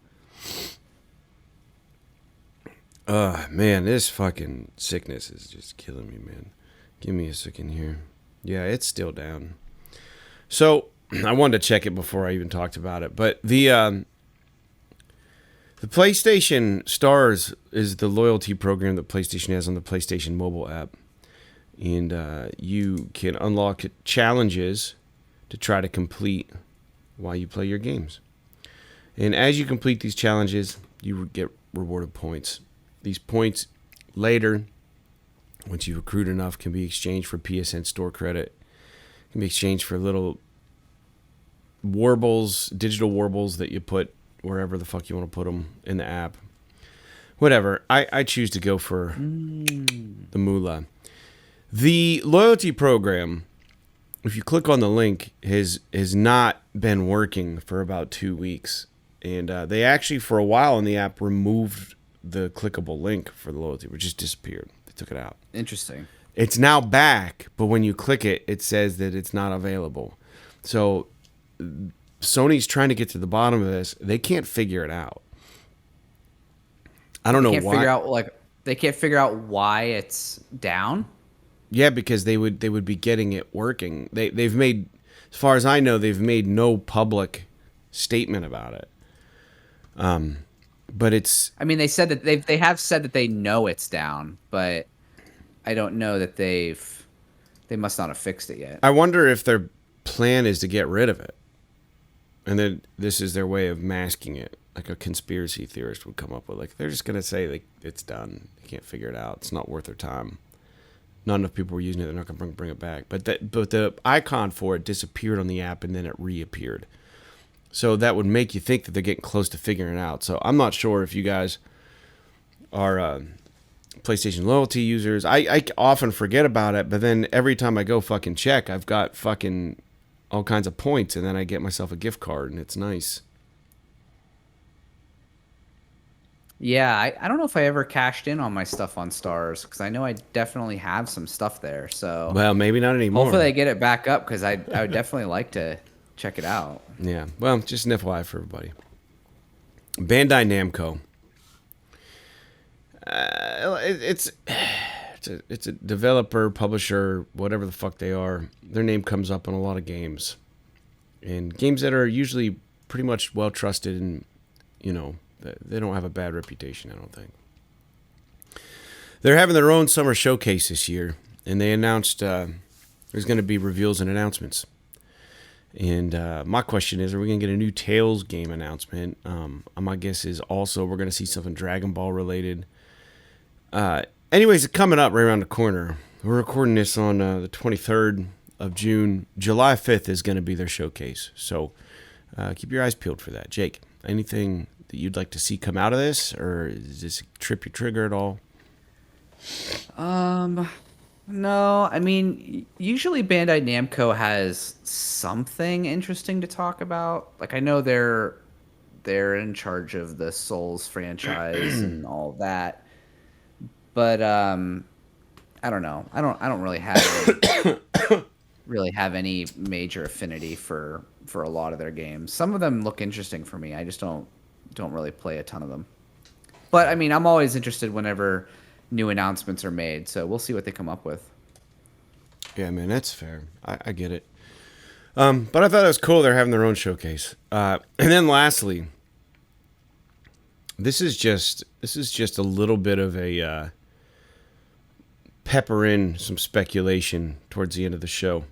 Man, this fucking sickness is just killing me, man. Give me a second here. Yeah, it's still down. So I wanted to check it before I even talked about it, but the PlayStation Stars is the loyalty program that PlayStation has on the PlayStation mobile app. And you can unlock challenges to try to complete while you play your games. And as you complete these challenges, you get rewarded points. These points later, once you've accrued enough, can be exchanged for PSN store credit. Can be exchanged for little warbles, digital warbles that you put wherever the fuck you want to put them in the app. Whatever. I choose to go for the moolah. The loyalty program, if you click on the link, has not been working for about 2 weeks. And they actually, for a while in the app, removed the clickable link for the loyalty, which just disappeared. They took it out. Interesting. It's now back, but when you click it, it says that it's not available. So Sony's trying to get to the bottom of this. They can't figure it out. I don't know why. They can't figure out why it's down. Yeah, because they would be getting it working. They've made, as far as I know, they've made no public statement about it. But it's. I mean, they said that they have said that they know it's down, but I don't know that they must not have fixed it yet. I wonder if their plan is to get rid of it, and then this is their way of masking it, like a conspiracy theorist would come up with. Like, they're just gonna say like it's done. They can't figure it out. It's not worth their time. Not enough people were using it. They're not gonna bring it back. But the icon for it disappeared on the app, and then it reappeared. So that would make you think that they're getting close to figuring it out. So I'm not sure if you guys are PlayStation loyalty users. I often forget about it, but then every time I go fucking check, I've got fucking all kinds of points, and then I get myself a gift card, and it's nice. Yeah, I don't know if I ever cashed in on my stuff on Stars, because I know I definitely have some stuff there. So Well, maybe not anymore. hopefully they get it back up, because I would definitely like to check it out. Yeah, well, just an FYI for everybody. Bandai Namco. It's a developer, publisher, whatever the fuck they are. Their name comes up on a lot of games, and games that are usually pretty much well trusted, and they don't have a bad reputation, I don't think. They're having their own summer showcase this year, and they announced there's going to be reveals and announcements. And my question is, are we going to get a new Tales game announcement? My guess is also we're going to see something Dragon Ball related. Anyways, it's coming up right around the corner. We're recording this on the 23rd of June. July 5th is going to be their showcase. So keep your eyes peeled for that. Jake, anything that you'd like to see come out of this, or does this trip your trigger at all? No, I mean, usually Bandai Namco has something interesting to talk about. Like, I know they're in charge of the Souls franchise and all that, but I don't know. I don't really have any major affinity for a lot of their games. Some of them look interesting for me. I just don't really play a ton of them. But I mean, I'm always interested whenever new announcements are made, so we'll see what they come up with. Yeah, man, that's fair. I get it. But I thought it was cool they're having their own showcase. And then lastly, this is just a little bit of a pepper in some speculation towards the end of the show.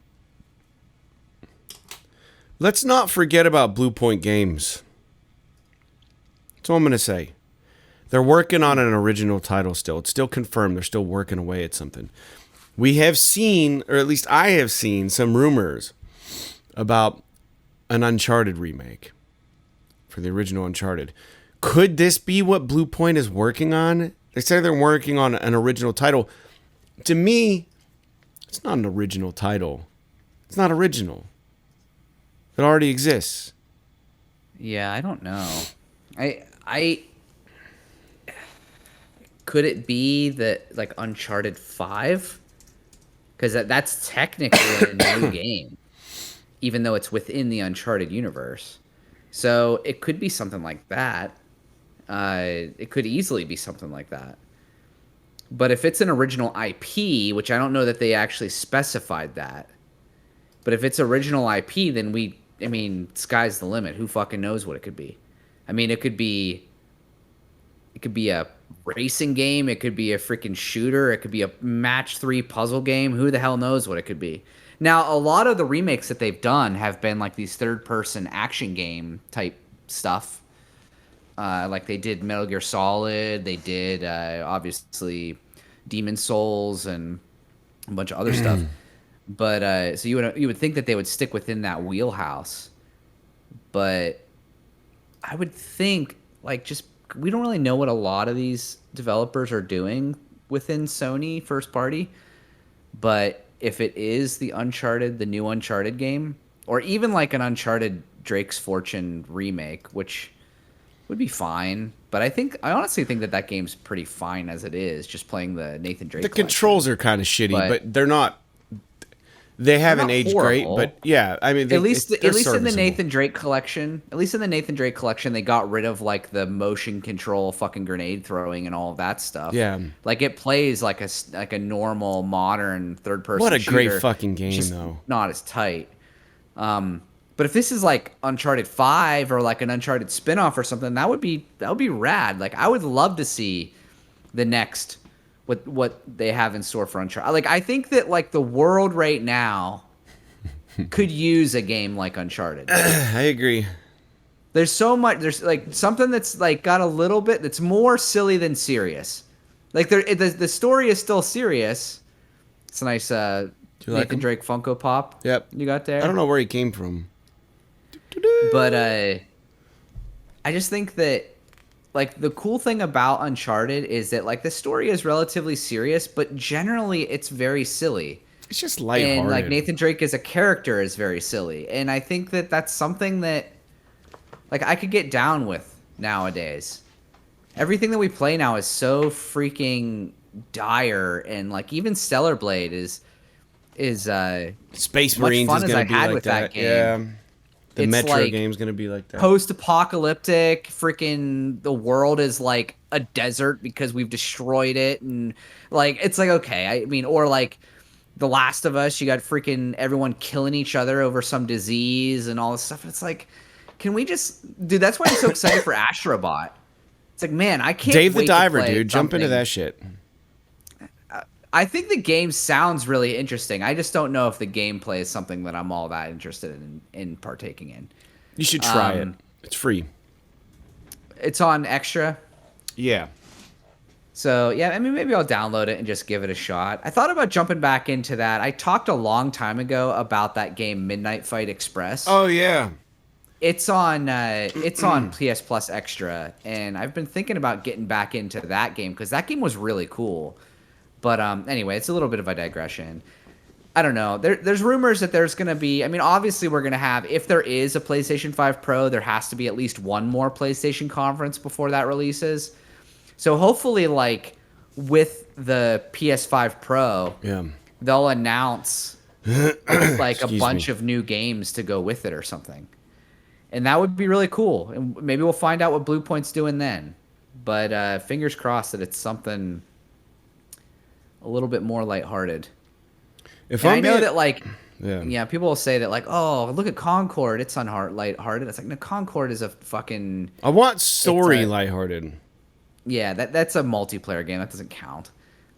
Let's not forget about Bluepoint Games. That's all I'm going to say. They're working on an original title still. It's still confirmed. They're still working away at something. We have seen, or at least I have seen, some rumors about an Uncharted remake for the original Uncharted. Could this be what Bluepoint is working on? They say they're working on an original title. To me, it's not an original title. It's not original. It already exists. Yeah, I don't know. I could it be that, like, Uncharted 5? Because that's technically a new game, even though it's within the Uncharted universe. So it could be something like that. It could easily be something like that. But if it's an original IP, which I don't know that they actually specified that, but if it's original IP, then sky's the limit. Who fucking knows what it could be? I mean, it could be a racing game. It could be a freaking shooter. It could be a match 3 puzzle game. Who the hell knows what it could be? Now, a lot of the remakes that they've done have been like these third-person action game type stuff. Like they did Metal Gear Solid. They did, obviously, Demon's Souls and a bunch of other stuff. But so you would think that they would stick within that wheelhouse. But I would think, like, we don't really know what a lot of these developers are doing within Sony first party. But if it is the new Uncharted game, or even like an Uncharted Drake's Fortune remake, which would be fine. But I honestly think that game's pretty fine as it is, just playing the Nathan Drake collection. Controls are kind of shitty, but they're not. They haven't aged great, but yeah, I mean, at least in the Nathan Drake collection, they got rid of like the motion control, fucking grenade throwing, and all of that stuff. Yeah, like it plays like a normal modern third person. What a shooter, great fucking game, though. Not as tight. But if this is like Uncharted 5 or like an Uncharted spinoff or something, that would be rad. Like I would love to see the next. What they have in store for Uncharted. Like, I think that, like, the world right now could use a game like Uncharted. I agree. There's so much. There's, like, something that's, like, got a little bit that's more silly than serious. Like, the story is still serious. It's a nice Nathan Drake Funko Pop. Yep. You got there? I don't know where he came from. But I just think that, like, the cool thing about Uncharted is that, like, the story is relatively serious, but generally it's very silly. It's just lighthearted. And like Nathan Drake as a character is very silly. And I think that that's something that like I could get down with nowadays. Everything that we play now is so freaking dire, and like even Stellar Blade is Space much Marines fun is as going I to be had like with that. game. Yeah. The It's Metro like game's going to be like that. Post-apocalyptic, freaking the world is like a desert because we've destroyed it, and like it's like okay, I mean, or like The Last of Us, you got freaking everyone killing each other over some disease and all this stuff. It's like, can we just, dude? That's why I'm so excited for AstroBot. It's like, man, I can't. Dave the wait to Diver, play dude, jump into something. that shit. I think the game sounds really interesting. I just don't know if the gameplay is something that I'm all that interested in partaking in. You should try it. It's free. It's on Extra. Yeah. So, yeah, I mean, maybe I'll download it and just give it a shot. I thought about jumping back into that. I talked a long time ago about that game, Midnight Fight Express. Oh, yeah. It's on PS Plus Extra, and I've been thinking about getting back into that game because that game was really cool. But anyway, it's a little bit of a digression. I don't know. There's rumors that there's going to be... I mean, obviously, we're going to have... If there is a PlayStation 5 Pro, there has to be at least one more PlayStation conference before that releases. So hopefully, like, with the PS5 Pro, they'll announce, like, a bunch of new games to go with it or something. And that would be really cool. And maybe we'll find out what Bluepoint's doing then. But fingers crossed that it's something a little bit more lighthearted. I know that, like, yeah, people will say that, like, oh, look at Concord. It's lighthearted. It's like, no, Concord is a fucking... I want story lighthearted. Yeah, that's a multiplayer game. That doesn't count.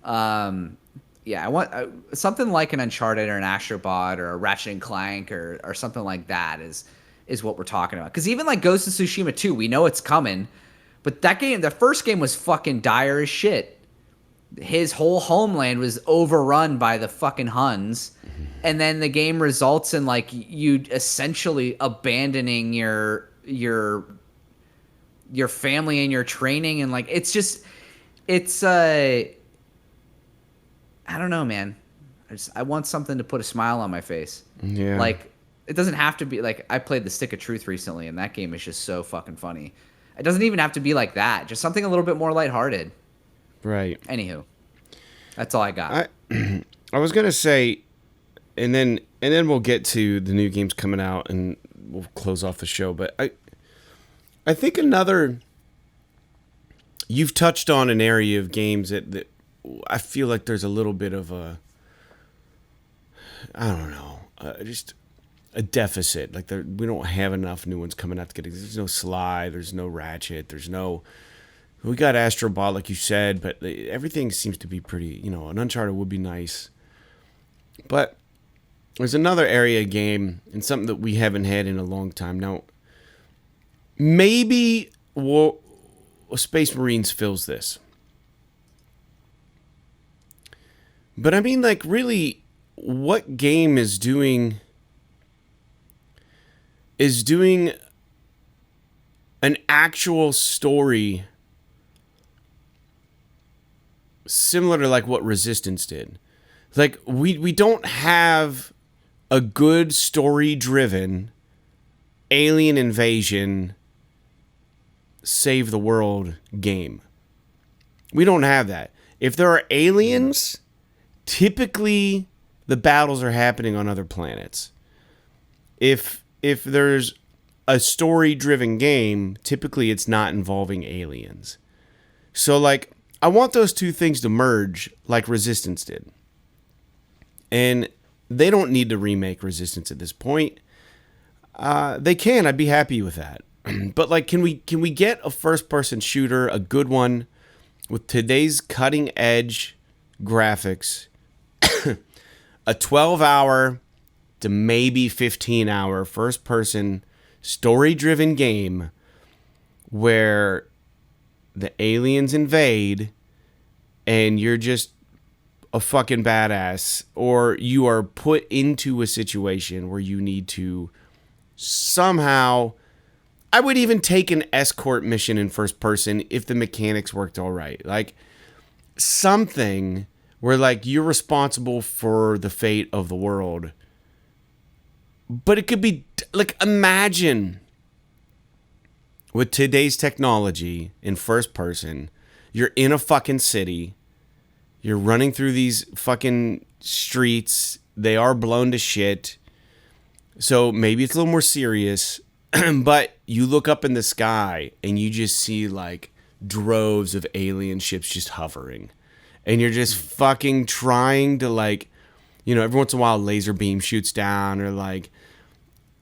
Yeah, I want something like an Uncharted or an AstroBot or a Ratchet and Clank or something like that is what we're talking about. Because even like Ghost of Tsushima 2, we know it's coming, but that game, the first game was fucking dire as shit. His whole homeland was overrun by the fucking Huns, and then the game results in like you essentially abandoning your family and your training, and like it's I don't know, man. I want something to put a smile on my face. Yeah. Like it doesn't have to be like I played The Stick of Truth recently, and that game is just so fucking funny. It doesn't even have to be like that. Just something a little bit more lighthearted. Right. Anywho, that's all I got. I was gonna say, and then we'll get to the new games coming out, and we'll close off the show. But I think you've touched on an area of games that I feel like there's a little bit of just a deficit. Like we don't have enough new ones coming out to get. There's no Sly, there's no Ratchet, we got AstroBot, like you said, but everything seems to be pretty, an Uncharted would be nice. But there's another area game and something that we haven't had in a long time. Now, maybe Space Marines fills this. But I mean, like, really, what game is doing an actual story similar to like what Resistance did? Like we don't have a good story-driven alien invasion save the world game. We don't have that. If there are aliens, typically the battles are happening on other planets. If there's a story-driven game, typically it's not involving aliens. So like I want those two things to merge like Resistance did. And they don't need to remake Resistance at this point. They can. I'd be happy with that. But like, can we get a first-person shooter, a good one, with today's cutting-edge graphics, a 12-hour to maybe 15-hour first-person story-driven game where the aliens invade and you're just a fucking badass, or you are put into a situation where you need to somehow... I would even take an escort mission in first person if the mechanics worked all right. Like something where like you're responsible for the fate of the world. But it could be like, imagine with today's technology in first person, you're in a fucking city, you're running through these fucking streets, they are blown to shit. So maybe it's a little more serious, but you look up in the sky and you just see like droves of alien ships just hovering. And you're just fucking trying to like, you know, every once in a while a laser beam shoots down or like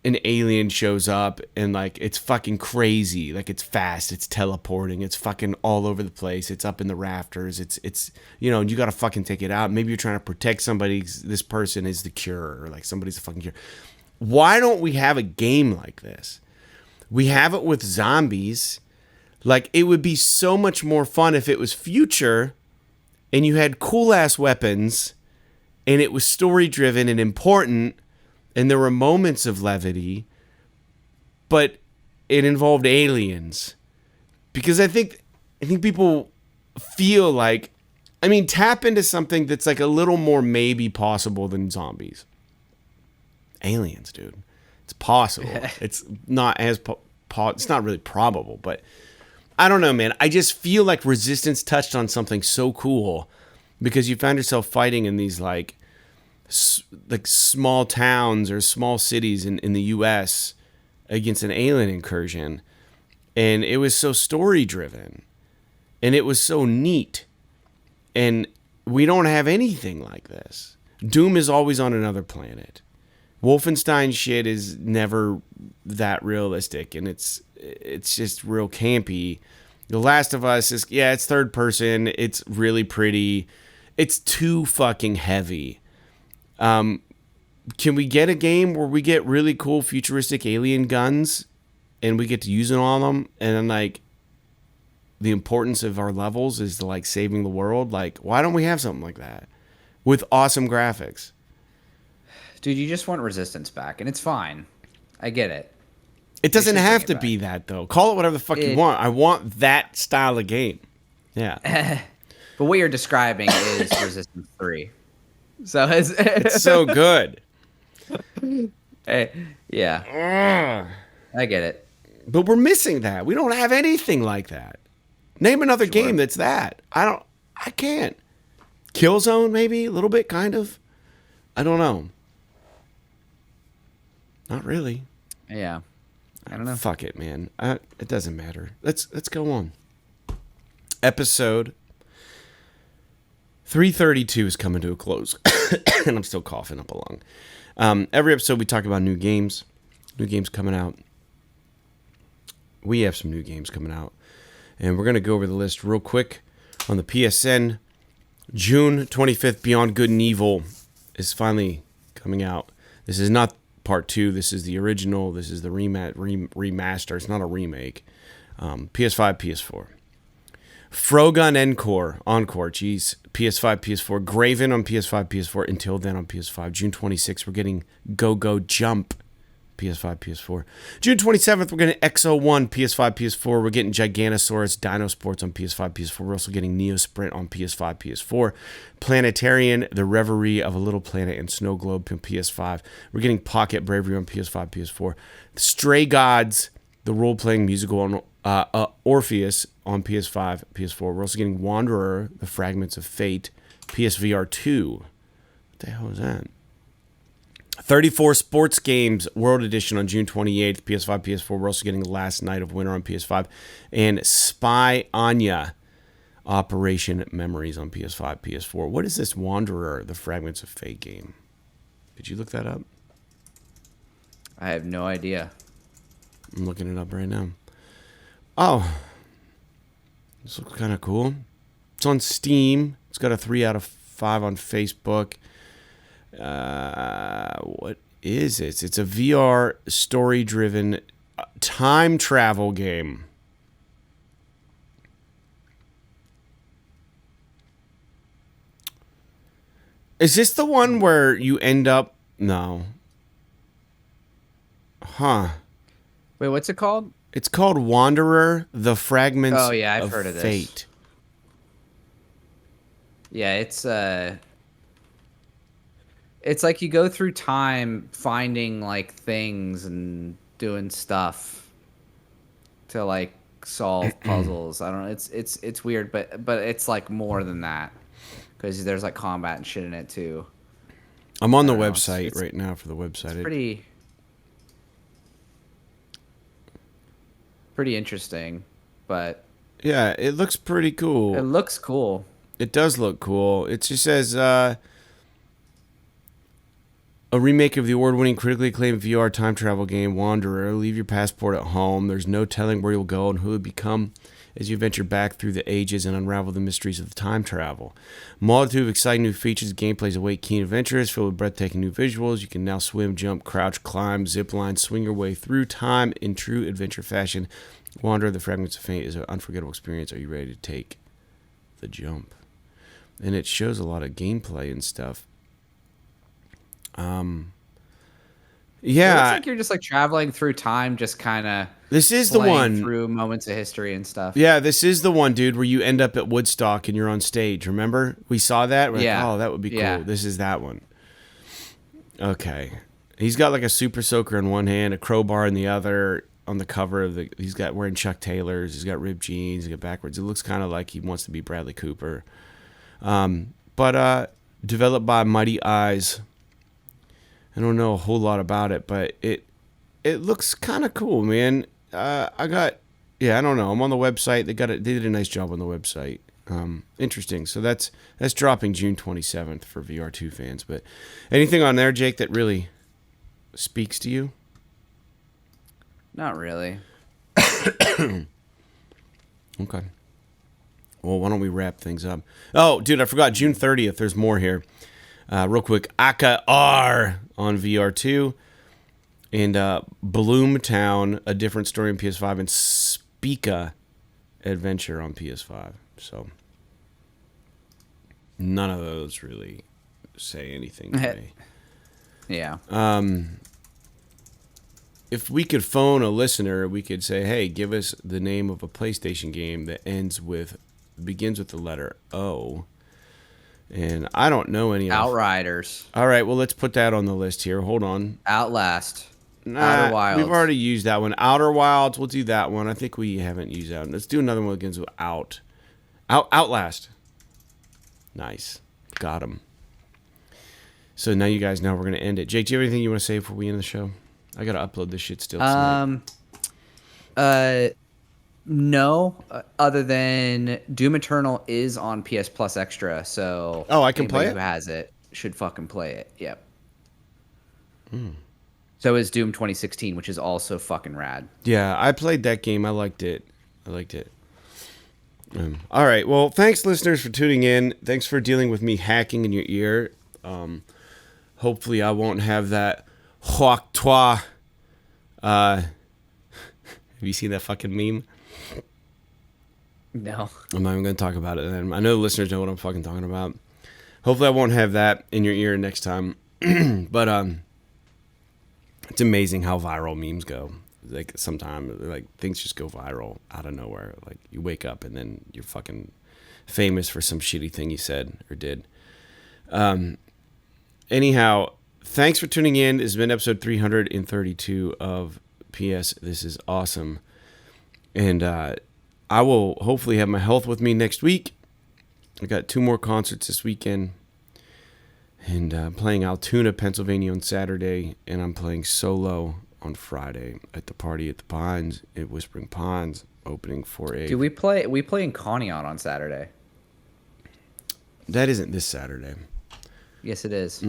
an alien shows up and like it's fucking crazy. Like it's fast, it's teleporting, it's fucking all over the place, it's up in the rafters, it's you know, you gotta fucking take it out. Maybe you're trying to protect somebody, this person is the cure, or like somebody's the fucking cure. Why don't we have a game like this? We have it with zombies. Like, it would be so much more fun if it was future and you had cool ass weapons and it was story driven and important and there were moments of levity, but it involved aliens. Because I think people feel like, I mean, tap into something that's like a little more maybe possible than zombies. Aliens, dude. It's possible. It's not as it's not really probable, but I don't know, man. I just feel like Resistance touched on something so cool because you found yourself fighting in these like small towns or small cities in the US against an alien incursion, and it was so story driven and it was so neat, and we don't have anything like this. Doom is always on another planet. Wolfenstein shit is never that realistic, and it's just real campy. The Last of Us is, yeah, it's third person. It's really pretty. It's too fucking heavy. Can we get a game where we get really cool futuristic alien guns and we get to use them on them, and then like the importance of our levels is like saving the world? Like, why don't we have something like that with awesome graphics? Dude, you just want Resistance back, and it's fine. I get it. It doesn't have to be that, though. Call it whatever the fuck you want. I want that style of game. Yeah. But what you're describing is Resistance 3. So it's so good. Hey, yeah. I get it. But we're missing that. We don't have anything like that. Name another game that's that. I can't. Killzone, maybe? A little bit, kind of. I don't know. Not really. Yeah. I don't know. Fuck it, man. It doesn't matter. Let's go on. Episode 332 is coming to a close. And I'm still coughing up along. Every episode we talk about new games coming out. We have some new games coming out. And we're going to go over the list real quick. On the PSN, June 25th, Beyond Good and Evil is finally coming out. This is not Part 2. This is the original. This is the remaster. It's not a remake. PS5, PS4. Frogun Encore. Jeez. PS5, PS4. Graven on PS5, PS4. Until Then on PS5. June 26th, we're getting Go Jump. PS5, PS4. June 27th, we're getting XO1, PS5, PS4. We're getting Giganosaurus Dino Sports on PS5, PS4. We're also getting Neo Sprint on PS5, PS4. Planetarian, The Reverie of a Little Planet and Snow Globe on PS5. We're getting Pocket Bravery on PS5, PS4. Stray Gods, the role-playing musical on Orpheus on PS5, PS4. We're also getting Wanderer, The Fragments of Fate, PSVR 2. What the hell is that? 34 Sports Games World Edition on June 28th, PS5, PS4. We're also getting Last Night of Winter on PS5. And Spy Anya, Operation Memories on PS5, PS4. What is this Wanderer, The Fragments of Fate game? Did you look that up? I have no idea. I'm looking it up right now. Oh. This looks kind of cool. It's on Steam. It's got a 3 out of 5 on Facebook. What is it? It's a VR story-driven time travel game. Is this the one where you end up? No. Huh. Wait, what's it called? It's called Wanderer, The Fragments I've of heard of this. Fate. Yeah, it's like you go through time finding like things and doing stuff to like solve puzzles. I don't know. It's weird, but it's like more than that because there's like combat and shit in it too. I'm on I the don't know. website right now for the website. It's pretty interesting, but Yeah, it looks pretty it cool. looks cool. It does look cool. It just says a remake of the award-winning, critically acclaimed VR time travel game Wanderer. Leave your passport at home. There's no telling where you'll go and who you'll become as you venture back through the ages and unravel the mysteries of time travel. Multitude of exciting new features, gameplays await keen adventurers filled with breathtaking new visuals. You can now swim, jump, crouch, climb, zip line, swing your way through time in true adventure fashion. Wanderer, the Fragments of Fate is an unforgettable experience. Are you ready to take the jump? And it shows a lot of gameplay and stuff. Yeah, it looks Yeah, like you're just like traveling through time, just kind of this is the one. through moments of history and stuff. Yeah, this is the one, dude, where you end up at Woodstock and you're on stage. Remember? We saw that. We're Yeah. like, oh, that would be Yeah. cool. This is that one. Okay. He's got like a super soaker in one hand, a crowbar in the other. On the cover of the, he's got wearing Chuck Taylors. He's got ripped jeans. He's got backwards. It looks kind of like he wants to be Bradley Cooper. But developed by Mighty Eyes. I don't know a whole lot about it, but it looks kind of cool, man. I don't know. I'm on the website. They did a nice job on the website. Interesting. So that's dropping June 27th for VR2 fans. But anything on there, Jake, that really speaks to you? Not really. Okay. Well, why don't we wrap things up? Oh, dude, I forgot. June 30th. There's more here. Real quick. Aka R on VR2. And Bloomtown, A Different Story on PS5. And Speaka Adventure on PS5. So none of those really say anything to me. Yeah. If we could phone a listener, we could say, hey, give us the name of a PlayStation game that begins with the letter O. And I don't know any of Outriders. All right, well, let's put that on the list here. Hold on. Outlast. Outer Wilds. We've already used that one. Outer Wilds, we'll do that one. I think we haven't used that one. Let's do another one that begins with Outlast. Nice. Got him. So now you guys know we're going to end it. Jake, do you have anything you want to say before we end the show? I got to upload this shit still tonight. No, other than Doom Eternal is on PS Plus Extra, so I can play it? Who has it should fucking play it. Yep. So is Doom 2016, which is also fucking rad. Yeah, I played that game. I liked it. All right. Well, thanks, listeners, for tuning in. Thanks for dealing with me hacking in your ear. Hopefully, I won't have that hoak toi. Have you seen that fucking meme? No. I'm not even going to talk about it then. I know the listeners know what I'm fucking talking about. Hopefully, I won't have that in your ear next time. But it's amazing how viral memes go. Like sometimes, like things just go viral out of nowhere. Like you wake up and then you're fucking famous for some shitty thing you said or did. Anyhow, thanks for tuning in. This has been episode 332 of PS. This is awesome, and I will hopefully have my health with me next week. I got 2 more concerts this weekend. And I'm playing Altoona, Pennsylvania on Saturday, and I'm playing solo on Friday at the Party at the Pines at Whispering Ponds, opening for a... Dude, we play in Conneaut on Saturday. That isn't this Saturday. Yes, it is.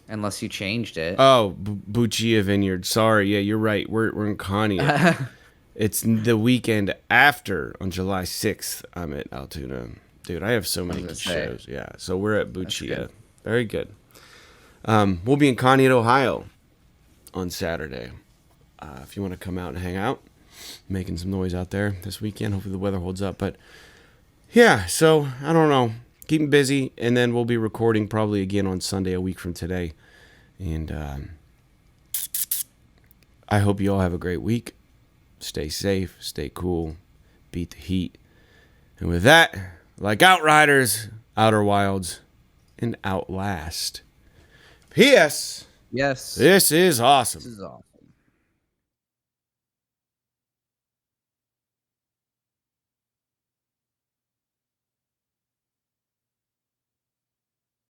Unless you changed it. Oh, Buccia Vineyard. Sorry, yeah, you're right. We're in Conneaut. It's the weekend after, on July 6th, I'm at Altoona. Dude, I have so many good shows. Yeah, so we're at Buccia. Very good. We'll be in Conneaut, Ohio on Saturday. If you want to come out and hang out, making some noise out there this weekend. Hopefully the weather holds up. But yeah, so I don't know. Keep me busy, and then we'll be recording probably again on Sunday, a week from today. And I hope you all have a great week. Stay safe, stay cool, beat the heat. And with that, like Outriders, Outer Wilds, and Outlast. P.S. Yes. This is awesome. This is awesome.